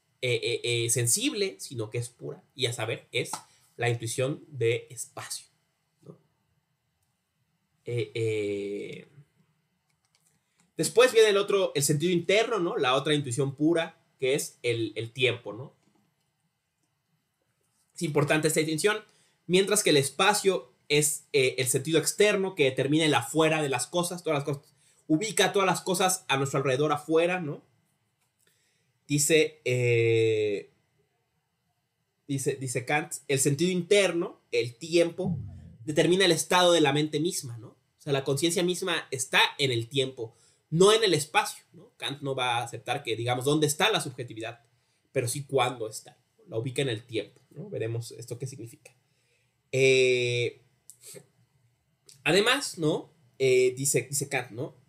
sensible, sino que es pura, y a saber, es la intuición de espacio, ¿no? Después viene el sentido interno, ¿no? La otra intuición pura, que es el tiempo, ¿no? Es importante esta distinción, mientras que el espacio es el sentido externo que determina el afuera de las cosas, todas las cosas, ubica todas las cosas a nuestro alrededor afuera, ¿no? Dice Kant, el sentido interno, el tiempo, determina el estado de la mente misma, ¿no? O sea, la conciencia misma está en el tiempo, no en el espacio, ¿no? Kant no va a aceptar que digamos dónde está la subjetividad, pero sí cuándo está, la ubica en el tiempo, ¿no? Veremos esto qué significa. Además, ¿no? Dice Kant, ¿no?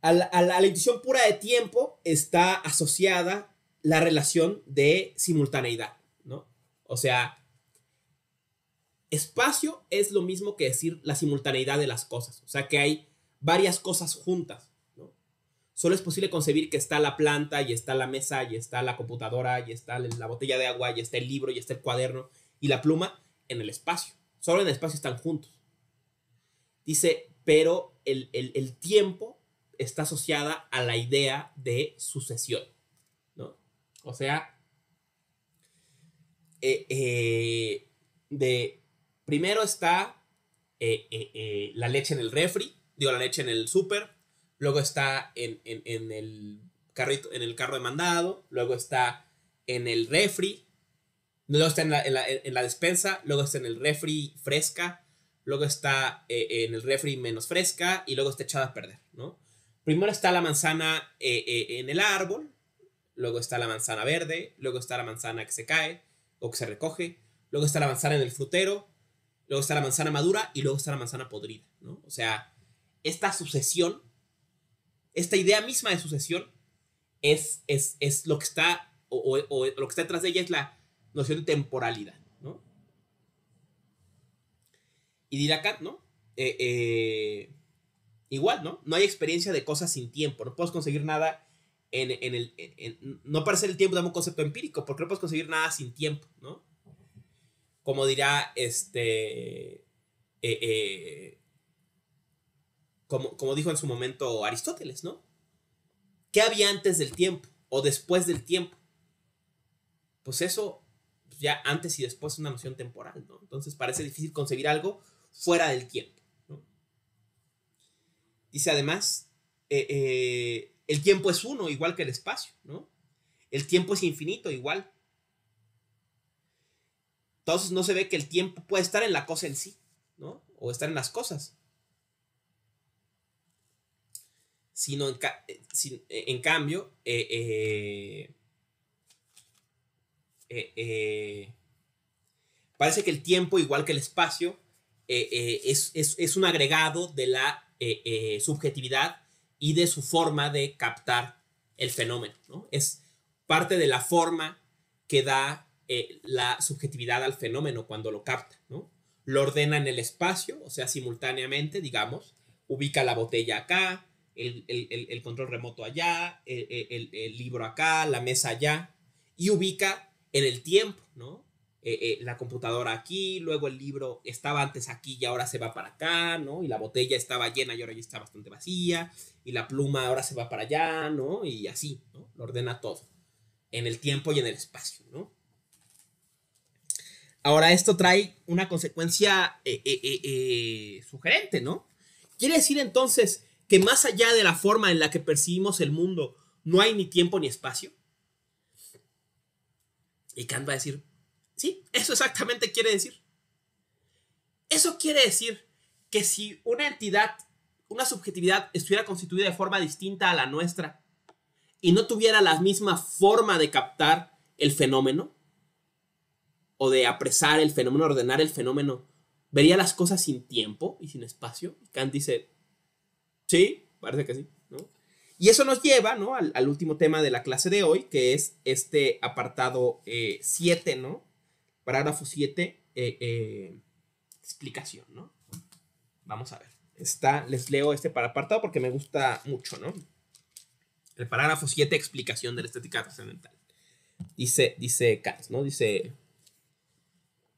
A la intuición pura de tiempo está asociada la relación de simultaneidad, ¿no? O sea, espacio es lo mismo que decir la simultaneidad de las cosas. O sea, que hay varias cosas juntas, ¿no? Solo es posible concebir que está la planta, y está la mesa, y está la computadora, y está la botella de agua, y está el libro, y está el cuaderno, y la pluma en el espacio. Solo en el espacio están juntos. Dice, pero el tiempo está asociada a la idea de sucesión, ¿no? O sea, primero está la leche en el refri, la leche en el súper, luego está en el carrito, en el carro de mandado, luego está en el refri, luego está en la despensa, luego está en el refri fresca, luego está en el refri menos fresca y luego está echada a perder, ¿no? Primero está la manzana en el árbol, luego está la manzana verde, luego está la manzana que se cae o que se recoge, luego está la manzana en el frutero, luego está la manzana madura y luego está la manzana podrida, ¿no? O sea, esta sucesión, esta idea misma de sucesión es lo que está, o lo que está detrás de ella es la noción de temporalidad, ¿no? Y dirá Kant, ¿no? igual, ¿no? No hay experiencia de cosas sin tiempo. No puedes conseguir nada no parece el tiempo de un concepto empírico, porque no puedes conseguir nada sin tiempo, ¿no? Como dirá como dijo en su momento Aristóteles, ¿no? ¿Qué había antes del tiempo o después del tiempo? Pues eso, ya antes y después es una noción temporal, ¿no? Entonces parece difícil conseguir algo fuera del tiempo, ¿no? Dice además, el tiempo es uno, igual que el espacio, ¿no? El tiempo es infinito, igual. Entonces no se ve que el tiempo puede estar en la cosa en sí, ¿no? O estar en las cosas. Sino en cambio, parece que el tiempo, igual que el espacio, es un agregado de la subjetividad y de su forma de captar el fenómeno, ¿no? Es parte de la forma que da la subjetividad al fenómeno cuando lo capta, ¿no? Lo ordena en el espacio, o sea, simultáneamente, digamos, ubica la botella acá, el control remoto allá, el libro acá, la mesa allá, y ubica en el tiempo, ¿no? La computadora aquí, luego el libro estaba antes aquí y ahora se va para acá, ¿no? Y la botella estaba llena y ahora ya está bastante vacía, y la pluma ahora se va para allá, ¿no? Y así, ¿no? Lo ordena todo, en el tiempo y en el espacio, ¿no? Ahora esto trae una consecuencia sugerente, ¿no? Quiere decir entonces que más allá de la forma en la que percibimos el mundo, no hay ni tiempo ni espacio. Y Kant va a decir, sí, eso exactamente quiere decir. Eso quiere decir que si una entidad, una subjetividad estuviera constituida de forma distinta a la nuestra y no tuviera la misma forma de captar el fenómeno o de apresar el fenómeno, ordenar el fenómeno, vería las cosas sin tiempo y sin espacio. Y Kant dice, sí, parece que sí, ¿no? Y eso nos lleva, ¿no? al último tema de la clase de hoy, que es este apartado 7, ¿no? Parágrafo 7, explicación, ¿no? Vamos a ver. Les leo este apartado porque me gusta mucho, ¿no? El parágrafo 7, explicación de la estética trascendental. Dice Kant, ¿no?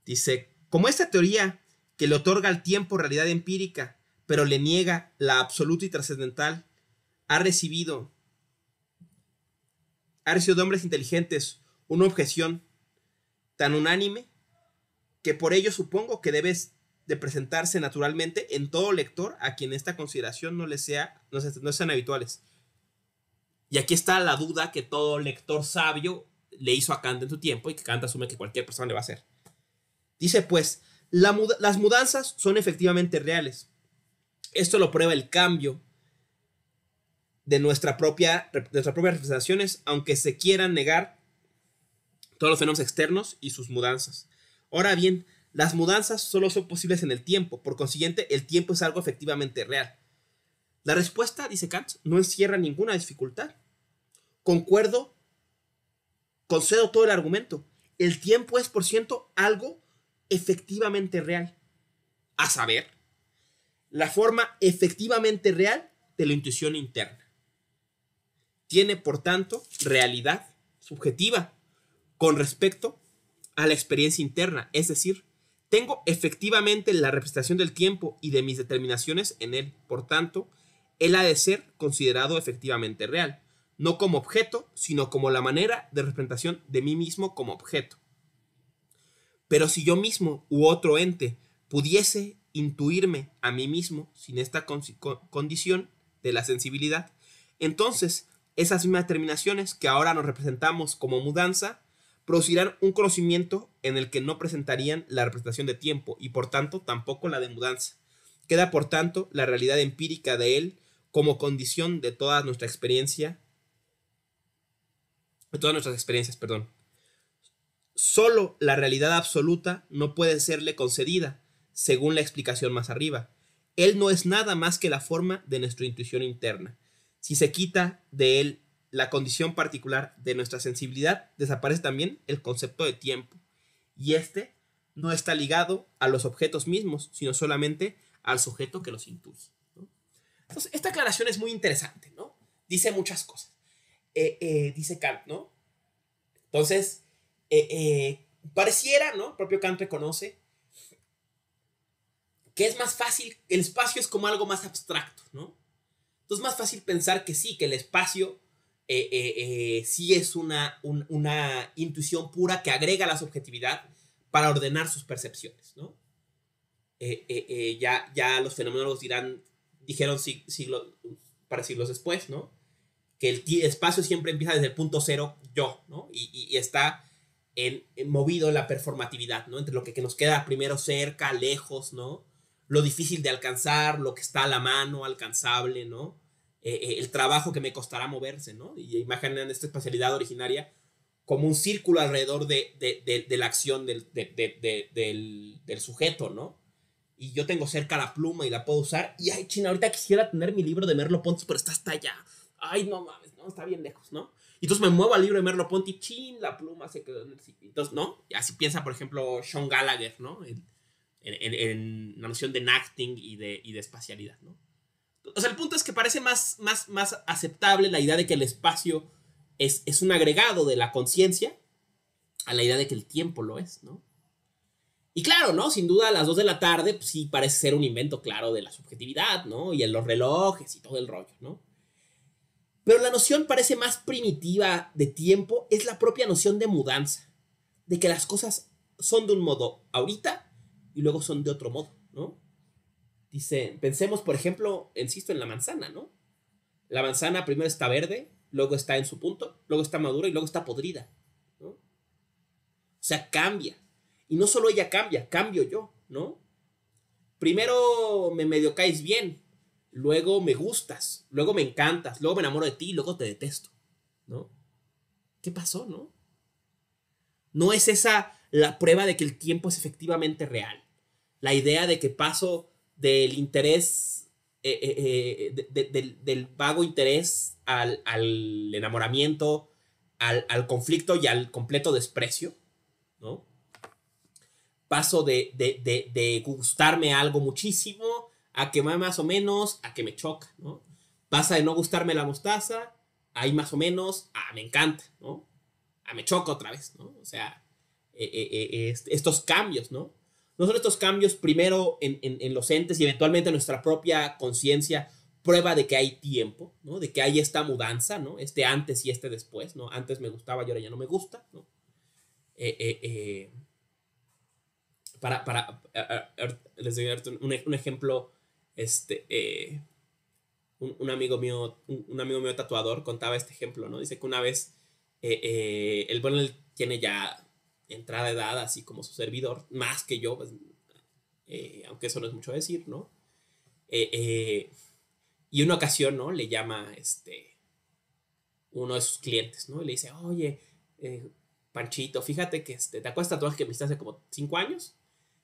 Dice, como esta teoría que le otorga al tiempo realidad empírica, pero le niega la absoluta y trascendental, ha recibido de hombres inteligentes una objeción tan unánime que por ello supongo que debes de presentarse naturalmente en todo lector a quien esta consideración no sean habituales. Y aquí está la duda que todo lector sabio le hizo a Kant en su tiempo y que Kant asume que cualquier persona le va a hacer. Dice pues, las mudanzas son efectivamente reales. Esto lo prueba el cambio de nuestras propias representaciones, aunque se quieran negar todos los fenómenos externos y sus mudanzas. Ahora bien, las mudanzas solo son posibles en el tiempo, por consiguiente, el tiempo es algo efectivamente real. La respuesta, dice Kant, no encierra ninguna dificultad. Concedo todo el argumento. El tiempo es, por ciento, algo efectivamente real. A saber, la forma efectivamente real de la intuición interna. Tiene, por tanto, realidad subjetiva con respecto a la experiencia interna. Es decir, tengo efectivamente la representación del tiempo y de mis determinaciones en él. Por tanto, él ha de ser considerado efectivamente real. No como objeto, sino como la manera de representación de mí mismo como objeto. Pero si yo mismo u otro ente pudiese intuirme a mí mismo sin esta condición de la sensibilidad, entonces esas mismas determinaciones que ahora nos representamos como mudanza producirán un conocimiento en el que no presentarían la representación de tiempo y por tanto tampoco la de mudanza. Queda por tanto la realidad empírica de él como condición de toda nuestra experiencia, Solo la realidad absoluta no puede serle concedida, según la explicación más arriba. Él no es nada más que la forma de nuestra intuición interna. Si se quita de él la condición particular de nuestra sensibilidad, desaparece también el concepto de tiempo. Y este no está ligado a los objetos mismos, sino solamente al sujeto que los intuye, ¿no? Entonces, esta aclaración es muy interesante, ¿no? Dice muchas cosas. Dice Kant, ¿no? Entonces, pareciera, ¿no? El propio Kant reconoce que es más fácil, el espacio es como algo más abstracto, ¿no? Entonces es más fácil pensar que sí, que el espacio sí es una intuición pura que agrega la subjetividad para ordenar sus percepciones, ¿no? Ya los fenomenólogos dijeron para siglos después, ¿no? Que el espacio siempre empieza desde el punto cero, yo, ¿no? Y está movido en la performatividad, ¿no? Entre lo que nos queda primero cerca, lejos, ¿no? Lo difícil de alcanzar, lo que está a la mano, alcanzable, ¿no? El trabajo que me costará moverse, ¿no? Y imaginan esta espacialidad originaria como un círculo alrededor de la acción del sujeto, ¿no? Y yo tengo cerca la pluma y la puedo usar. Y ay, china, ahorita quisiera tener mi libro de Merleau-Ponty, pero está hasta allá. Ay, no mames, no, está bien lejos, ¿no? Y entonces me muevo al libro de Merleau-Ponty, chin, la pluma se quedó en el sitio. Entonces, ¿no? Y así piensa, por ejemplo, Sean Gallagher, ¿no? En la noción de Nachting y de espacialidad, ¿no? O sea, el punto es que parece más aceptable la idea de que el espacio es un agregado de la conciencia a la idea de que el tiempo lo es, ¿no? Y claro, ¿no? Sin duda a las 2 de la tarde pues, sí parece ser un invento claro de la subjetividad, ¿no? Y en los relojes y todo el rollo, ¿no? Pero la noción parece más primitiva de tiempo es la propia noción de mudanza, de que las cosas son de un modo ahorita y luego son de otro modo, ¿no? Dice, pensemos, por ejemplo, insisto, en la manzana, ¿no? La manzana primero está verde, luego está en su punto, luego está madura y luego está podrida, ¿no? O sea, cambia. Y no solo ella cambia, cambio yo, ¿no? Primero me medio caes bien, luego me gustas, luego me encantas, luego me enamoro de ti, luego te detesto, ¿no? ¿Qué pasó, no? No es esa la prueba de que el tiempo es efectivamente real. La idea de que paso del interés, del vago interés al enamoramiento, al conflicto y al completo desprecio, ¿no? Paso de gustarme algo muchísimo a que más o menos, a que me choca, ¿no? Pasa de no gustarme la mostaza, ahí más o menos, a me encanta, ¿no? A me choca otra vez, ¿no? O sea, estos cambios, ¿no? No son estos cambios primero en los entes y eventualmente en nuestra propia conciencia, prueba de que hay tiempo, ¿no? De que hay esta mudanza, ¿no? Este antes y este después, ¿no? Antes me gustaba y ahora ya no me gusta, ¿no? Les doy un ejemplo, un amigo mío tatuador contaba este ejemplo, ¿no? Dice que una vez, él tiene ya entrada edad, así como su servidor, más que yo, pues, aunque eso no es mucho decir, ¿no? Y una ocasión, ¿no? Le llama uno de sus clientes, ¿no? Y le dice, oye, Panchito, fíjate que ¿te acuerdas del tatuaje que me hiciste hace como 5 años?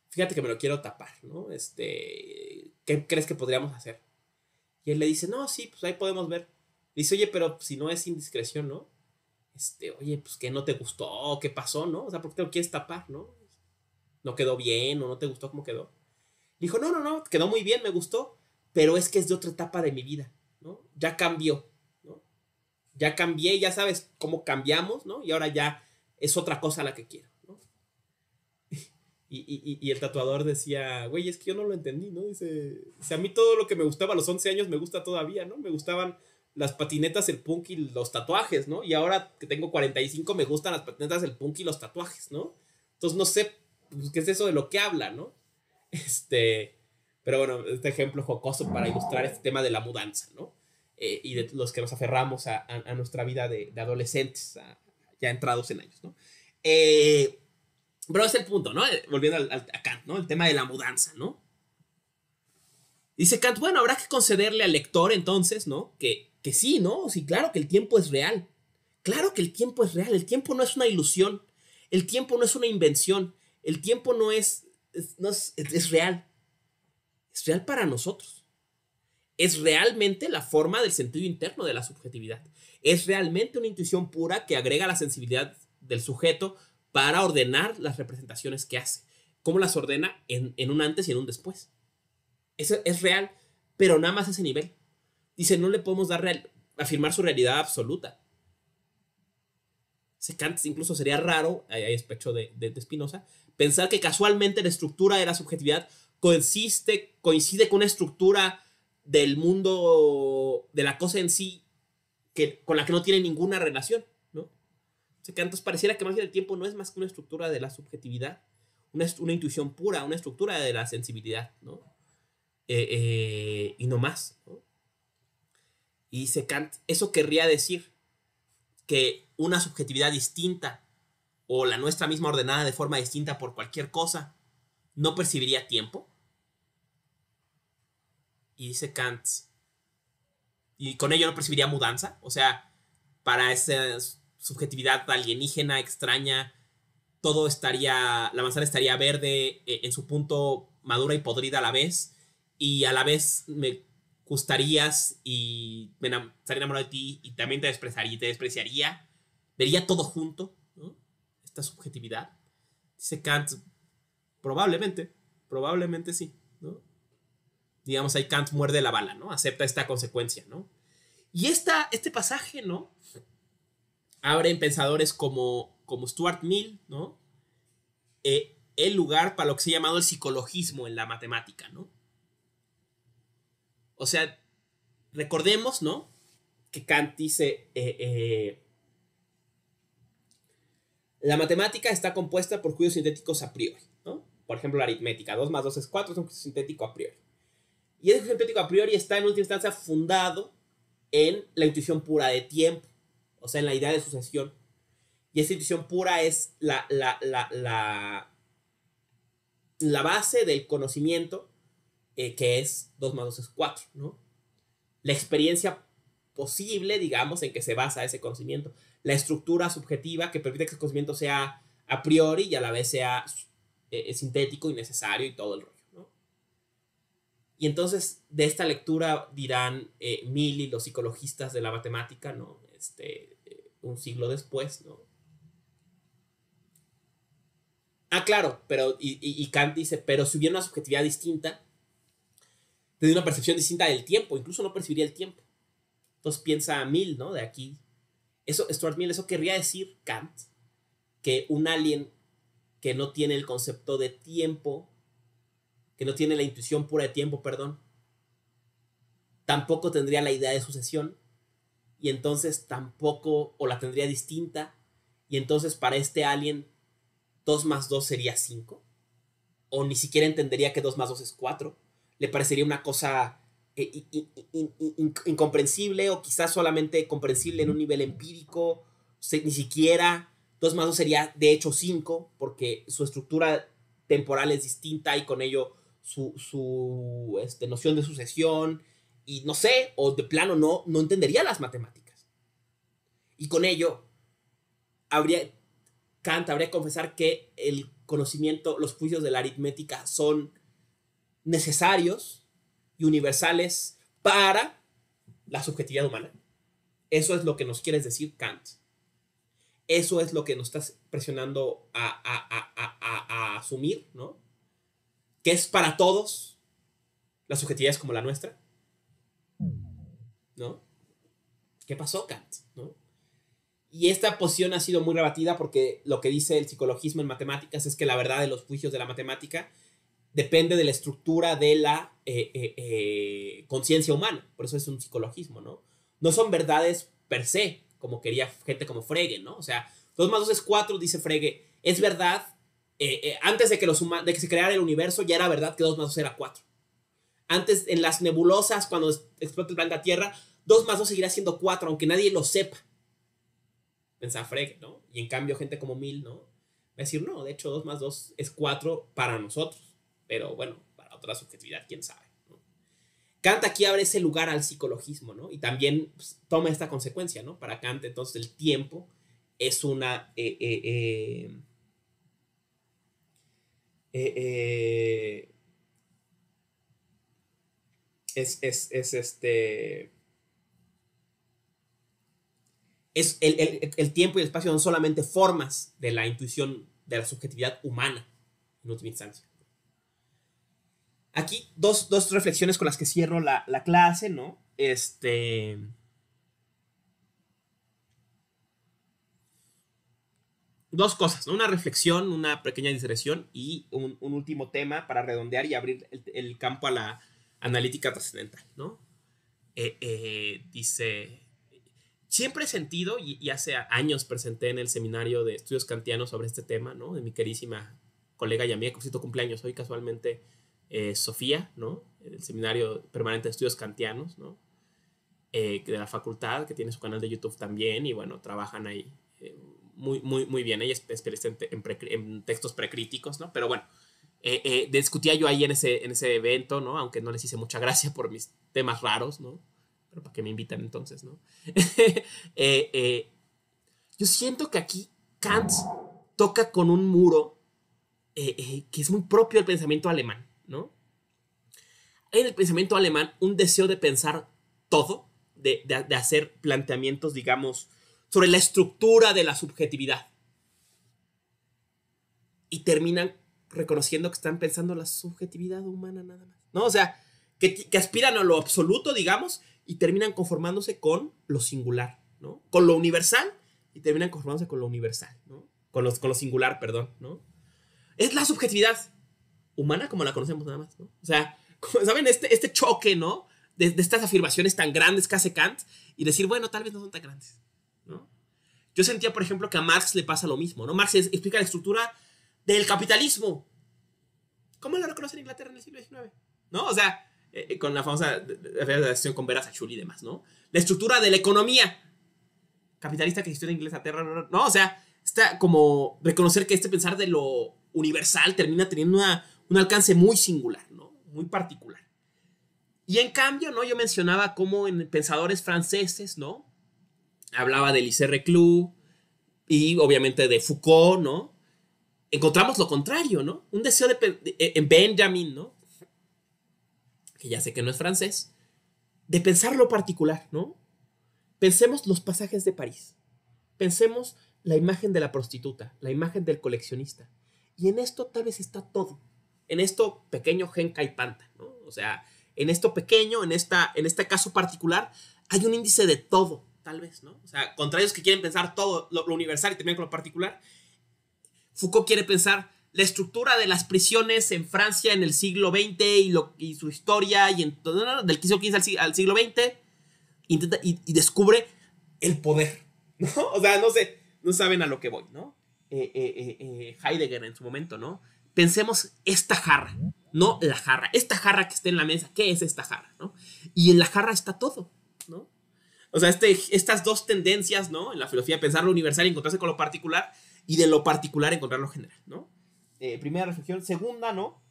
Fíjate que me lo quiero tapar, ¿no? ¿Qué crees que podríamos hacer? Y él le dice, no, sí, pues ahí podemos ver. Le dice, oye, pero si no es indiscreción, ¿no? Oye, pues que no te gustó, ¿qué pasó, no? O sea, ¿por qué te lo quieres tapar, no? ¿No quedó bien o no te gustó cómo quedó? Le dijo, no, quedó muy bien, me gustó, pero es que es de otra etapa de mi vida, ¿no? Ya cambió, ¿no? Ya cambié, ya sabes cómo cambiamos, ¿no? Y ahora ya es otra cosa la que quiero, ¿no? Y el tatuador decía, güey, es que yo no lo entendí, ¿no? Dice, a mí todo lo que me gustaba a los 11 años me gusta todavía, ¿no? Me gustaban las patinetas, el punk y los tatuajes, ¿no? Y ahora que tengo 45 me gustan las patinetas, el punk y los tatuajes, ¿no? Entonces no sé, pues, qué es eso de lo que habla, ¿no? Pero bueno, este ejemplo jocoso para ilustrar este tema de la mudanza, ¿no? Y de los que nos aferramos a nuestra vida de adolescentes, ya entrados en años, ¿no? Pero es el punto, ¿no? Volviendo a Kant, ¿no? El tema de la mudanza, ¿no? Dice Kant, bueno, habrá que concederle al lector entonces, ¿no? Que sí, ¿no? Sí, claro que el tiempo es real. Claro que el tiempo es real. El tiempo no es una ilusión. El tiempo no es una invención. El tiempo no es real. Es real para nosotros. Es realmente la forma del sentido interno de la subjetividad. Es realmente una intuición pura que agrega la sensibilidad del sujeto para ordenar las representaciones que hace. ¿Cómo las ordena? En un antes y en un después. Eso es real, pero nada más a ese nivel. dice, no le podemos afirmar su realidad absoluta. Kant incluso sería raro, a despecho de Spinoza, pensar que casualmente la estructura de la subjetividad coincide con una estructura del mundo, de la cosa en sí, con la que no tiene ninguna relación, ¿no? Entonces pareciera que más bien el tiempo no es más que una estructura de la subjetividad, una intuición pura, una estructura de la sensibilidad, ¿no? Y no más, ¿no? Y dice Kant, eso querría decir que una subjetividad distinta o la nuestra misma ordenada de forma distinta por cualquier cosa no percibiría tiempo. Y dice Kant, y con ello no percibiría mudanza. O sea, para esa subjetividad alienígena, extraña, todo estaría, la manzana estaría verde en su punto, madura y podrida a la vez, y a la vez me gustarías y me estaría enamorado de ti y también te despreciaría, vería todo junto, ¿no? Esta subjetividad. Dice Kant, probablemente sí, ¿no? Digamos, ahí Kant muerde la bala, ¿no? Acepta esta consecuencia, ¿no? Y este pasaje, ¿no? Abre en pensadores como Stuart Mill, ¿no? El lugar para lo que se ha llamado el psicologismo en la matemática, ¿no? O sea, recordemos, ¿no? Que Kant dice, la matemática está compuesta por juicios sintéticos a priori, ¿no? Por ejemplo, la aritmética, 2 más 2 es 4, es un juicio sintético a priori. Y ese juicio sintético a priori está en última instancia fundado en la intuición pura de tiempo, o sea, en la idea de sucesión. Y esa intuición pura es la base del conocimiento, que es 2 más 2 es 4, ¿no? La experiencia posible, digamos, en que se basa ese conocimiento. La estructura subjetiva que permite que ese conocimiento sea a priori y a la vez sea sintético y necesario y todo el rollo, ¿no? Y entonces, de esta lectura dirán Mill y los psicologistas de la matemática, ¿no? Un siglo después, ¿no? Claro, pero y Kant dice, pero si hubiera una subjetividad distinta, tendría una percepción distinta del tiempo, incluso no percibiría el tiempo. Entonces piensa Mill, ¿no? De aquí. Stuart Mill, eso querría decir Kant, que un alien que no tiene el concepto de tiempo, que no tiene la intuición pura de tiempo, perdón, tampoco tendría la idea de sucesión, y entonces tampoco, o la tendría distinta, y entonces para este alien 2 más 2 sería 5, o ni siquiera entendería que 2 más 2 es 4, le parecería una cosa incomprensible, o quizás solamente comprensible en un nivel empírico, ni siquiera 2 más 2 sería de hecho 5, porque su estructura temporal es distinta y con ello su noción de sucesión, y no sé, o de plano no entendería las matemáticas. Y con ello Kant habría que confesar que el conocimiento, los juicios de la aritmética son necesarios y universales para la subjetividad humana. Eso es lo que nos quieres decir, Kant. Eso es lo que nos estás presionando a asumir, ¿no? Que es para todos las subjetividades como la nuestra, ¿no? ¿Qué pasó, Kant? ¿No? Y esta posición ha sido muy rebatida porque lo que dice el psicologismo en matemáticas es que la verdad de los juicios de la matemática depende de la estructura de la conciencia humana. Por eso es un psicologismo, ¿no? No son verdades per se, como quería gente como Frege, ¿no? O sea, 2 más 2 es 4, dice Frege. Es verdad, antes de que se creara el universo, ya era verdad que 2 más 2 era 4. Antes, en las nebulosas, cuando explota el planeta Tierra, 2 más 2 seguirá siendo 4, aunque nadie lo sepa. Pensaba Frege, ¿no? Y en cambio, gente como Mill, ¿no? Va a decir, no, de hecho, 2 más 2 es 4 para nosotros. Pero bueno, para otra subjetividad, quién sabe, ¿no? Kant aquí abre ese lugar al psicologismo, ¿no? Y también pues, toma esta consecuencia, ¿no? Para Kant, entonces, el tiempo es una... el tiempo y el espacio son solamente formas de la intuición de la subjetividad humana, en última instancia. Aquí dos reflexiones con las que cierro la clase, ¿no? Este... Dos cosas, ¿no? Una reflexión, una pequeña diserción y un último tema para redondear y abrir el campo a la analítica trascendental, ¿no? Dice, siempre he sentido, y hace años presenté en el seminario de estudios kantianos sobre este tema, ¿no? De mi queridísima colega y amiga, que por cumpleaños hoy casualmente, Sofía, ¿no? El seminario permanente de estudios kantianos, ¿no? De la facultad, que tiene su canal de YouTube también, y bueno, trabajan ahí muy bien. Ella es especialista en textos precríticos, ¿no? Pero bueno, discutía yo ahí en ese evento, ¿no? Aunque no les hice mucha gracia por mis temas raros, ¿no? Pero para qué me invitan entonces, ¿no? Yo siento que aquí Kant toca con un muro que es muy propio del pensamiento alemán, ¿no? Hay en el pensamiento alemán un deseo de pensar todo, de hacer planteamientos, digamos, sobre la estructura de la subjetividad. Y terminan reconociendo que están pensando la subjetividad humana nada más, ¿no? O sea, que aspiran a lo absoluto, digamos, y terminan conformándose con lo singular, ¿no? Con lo universal, y terminan conformándose con lo universal, ¿no? Con lo singular, perdón, ¿no? Es la subjetividad humana como la conocemos nada más, ¿no? O sea, ¿saben? Este choque, ¿no? De estas afirmaciones tan grandes que hace Kant y decir, bueno, tal vez no son tan grandes, ¿no? Yo sentía, por ejemplo, que a Marx le pasa lo mismo, ¿no? Marx explica la estructura del capitalismo. ¿Cómo lo reconoce en Inglaterra en el siglo XIX? ¿No? O sea, con la famosa relación con Vera Sachuli y demás, ¿no? La estructura de la economía capitalista que existió en Inglaterra, ¿no? O sea, está como reconocer que este pensar de lo universal termina teniendo un alcance muy singular, ¿no? Muy particular. Y en cambio, ¿no? Yo mencionaba cómo en pensadores franceses, ¿no? Hablaba de Lise Reclus y obviamente de Foucault, ¿no? Encontramos lo contrario, ¿no? Un deseo en Benjamin, ¿no? Que ya sé que no es francés, de pensar lo particular, ¿no? Pensemos los pasajes de París. Pensemos la imagen de la prostituta, la imagen del coleccionista. Y en esto tal vez está todo. En esto pequeño Genka y Panta, ¿no? O sea, en esto pequeño, en este caso particular, hay un índice de todo, tal vez, ¿no? O sea, contrarios que quieren pensar todo lo universal y terminan con lo particular. Foucault quiere pensar la estructura de las prisiones en Francia en el siglo XX y su historia, y del siglo XV al siglo XX, intenta y descubre el poder, ¿no? O sea, no saben a lo que voy, ¿no? Heidegger en su momento, ¿no? Pensemos esta jarra, no la jarra. Esta jarra que está en la mesa, ¿qué es esta jarra, no? Y en la jarra está todo, ¿no? O sea, estas dos tendencias, ¿no? En la filosofía, pensar lo universal y encontrarse con lo particular, y de lo particular encontrar lo general, ¿no? Primera reflexión. Segunda, ¿no?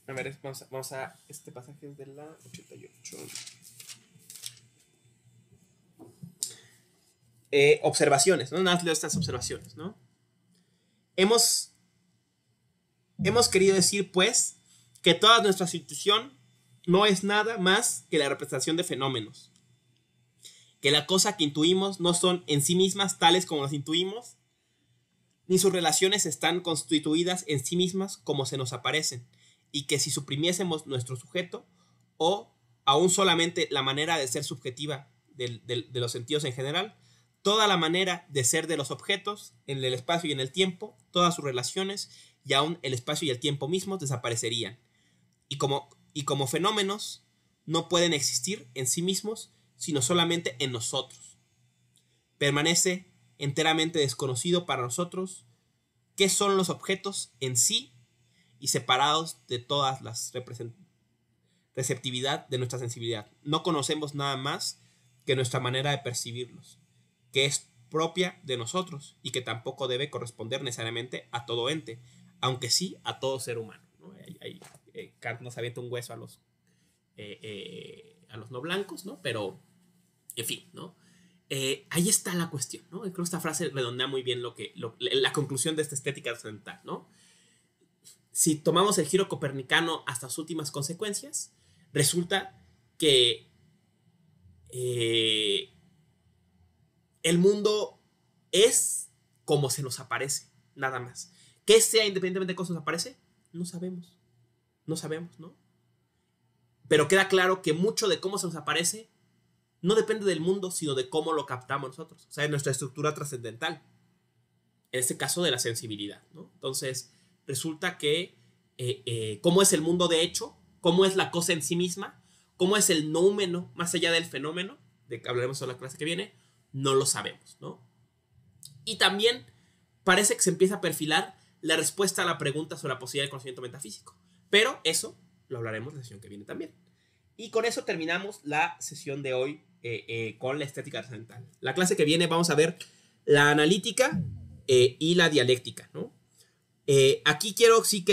A ver, vamos a este pasaje es de la 88. Observaciones, ¿no? Nada más leo estas observaciones, ¿no? Hemos querido decir, pues, que toda nuestra institución no es nada más que la representación de fenómenos. Que la cosa que intuimos no son en sí mismas tales como las intuimos, ni sus relaciones están constituidas en sí mismas como se nos aparecen, y que si suprimiésemos nuestro sujeto, o aún solamente la manera de ser subjetiva de los sentidos en general, toda la manera de ser de los objetos en el espacio y en el tiempo, todas sus relaciones y aún el espacio y el tiempo mismos desaparecerían. Y como fenómenos no pueden existir en sí mismos, sino solamente en nosotros. Permanece enteramente desconocido para nosotros qué son los objetos en sí y separados de todas las receptividad de nuestra sensibilidad. No conocemos nada más que nuestra manera de percibirlos, que es propia de nosotros y que tampoco debe corresponder necesariamente a todo ente, aunque sí a todo ser humano, ¿no? Kant nos avienta un hueso a los no blancos, ¿no? Pero, en fin, ¿no? Ahí está la cuestión, ¿no? Creo que esta frase redondea muy bien la conclusión de esta estética trascendental, ¿no? si tomamos el giro copernicano hasta sus últimas consecuencias, resulta que el mundo es como se nos aparece, nada más. ¿Qué sea independientemente de cómo se nos aparece? No sabemos. No sabemos, ¿no? Pero queda claro que mucho de cómo se nos aparece no depende del mundo, sino de cómo lo captamos nosotros. O sea, de nuestra estructura trascendental. En este caso de la sensibilidad, ¿no? Entonces, resulta que cómo es el mundo de hecho, cómo es la cosa en sí misma, cómo es el noumeno, más allá del fenómeno, de que hablaremos en la clase que viene, no lo sabemos, ¿no? Y también parece que se empieza a perfilar la respuesta a la pregunta sobre la posibilidad del conocimiento metafísico. Pero eso lo hablaremos en la sesión que viene también. Y con eso terminamos la sesión de hoy con la estética trascendental. La clase que viene vamos a ver la analítica y la dialéctica, ¿no? Aquí quiero sí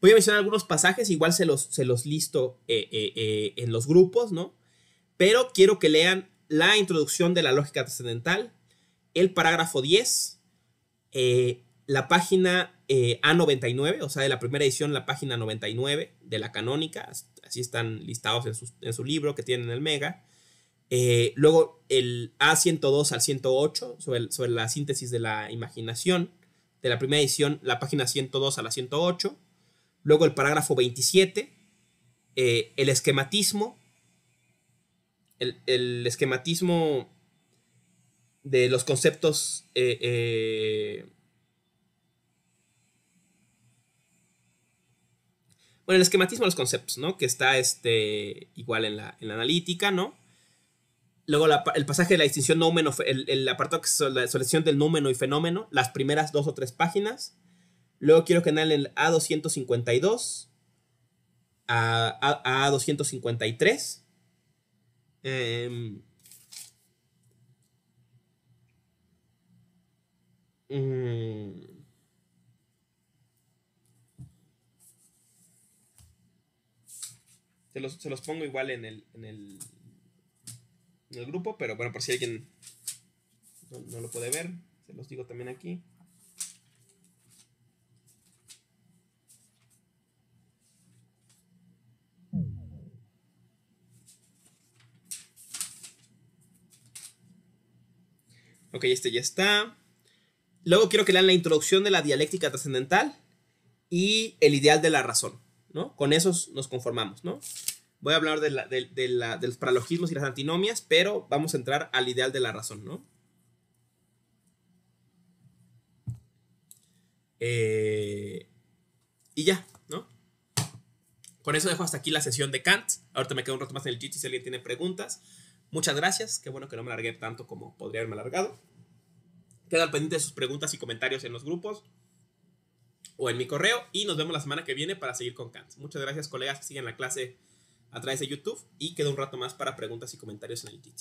voy a mencionar algunos pasajes, igual se los listo en los grupos, ¿no? Pero quiero que lean la introducción de la lógica trascendental, el parágrafo 10, la página A99, o sea, de la primera edición, la página 99 de la canónica, así están listados en su libro que tienen en el Mega. Luego el A102 al 108 sobre la síntesis de la imaginación, de la primera edición, la página 102 a la 108. Luego el parágrafo 27, el esquematismo, el esquematismo de los conceptos bueno, el esquematismo de los conceptos, ¿no? Que está igual en la analítica, ¿no? Luego el pasaje de la distinción noumeno, el apartado que es la selección del noumeno y fenómeno, las primeras 2 o 3 páginas. Luego quiero que en el A252 a A253. Se los pongo igual en el grupo, pero bueno, por si alguien no lo puede ver, se los digo también aquí. Ok, ya está. Luego quiero que lean la introducción de la dialéctica trascendental y el ideal de la razón, ¿no? Con esos nos conformamos, ¿no? Voy a hablar de los paralogismos y las antinomias, pero vamos a entrar al ideal de la razón, ¿no? Y ya, ¿no? Con eso dejo hasta aquí la sesión de Kant. Ahorita me quedo un rato más en el chat si alguien tiene preguntas. Muchas gracias. Qué bueno que no me alargué tanto como podría haberme alargado. Queda al pendiente de sus preguntas y comentarios en los grupos o en mi correo. Y nos vemos la semana que viene para seguir con Kant. Muchas gracias, colegas que siguen la clase a través de YouTube. Y queda un rato más para preguntas y comentarios en el chat.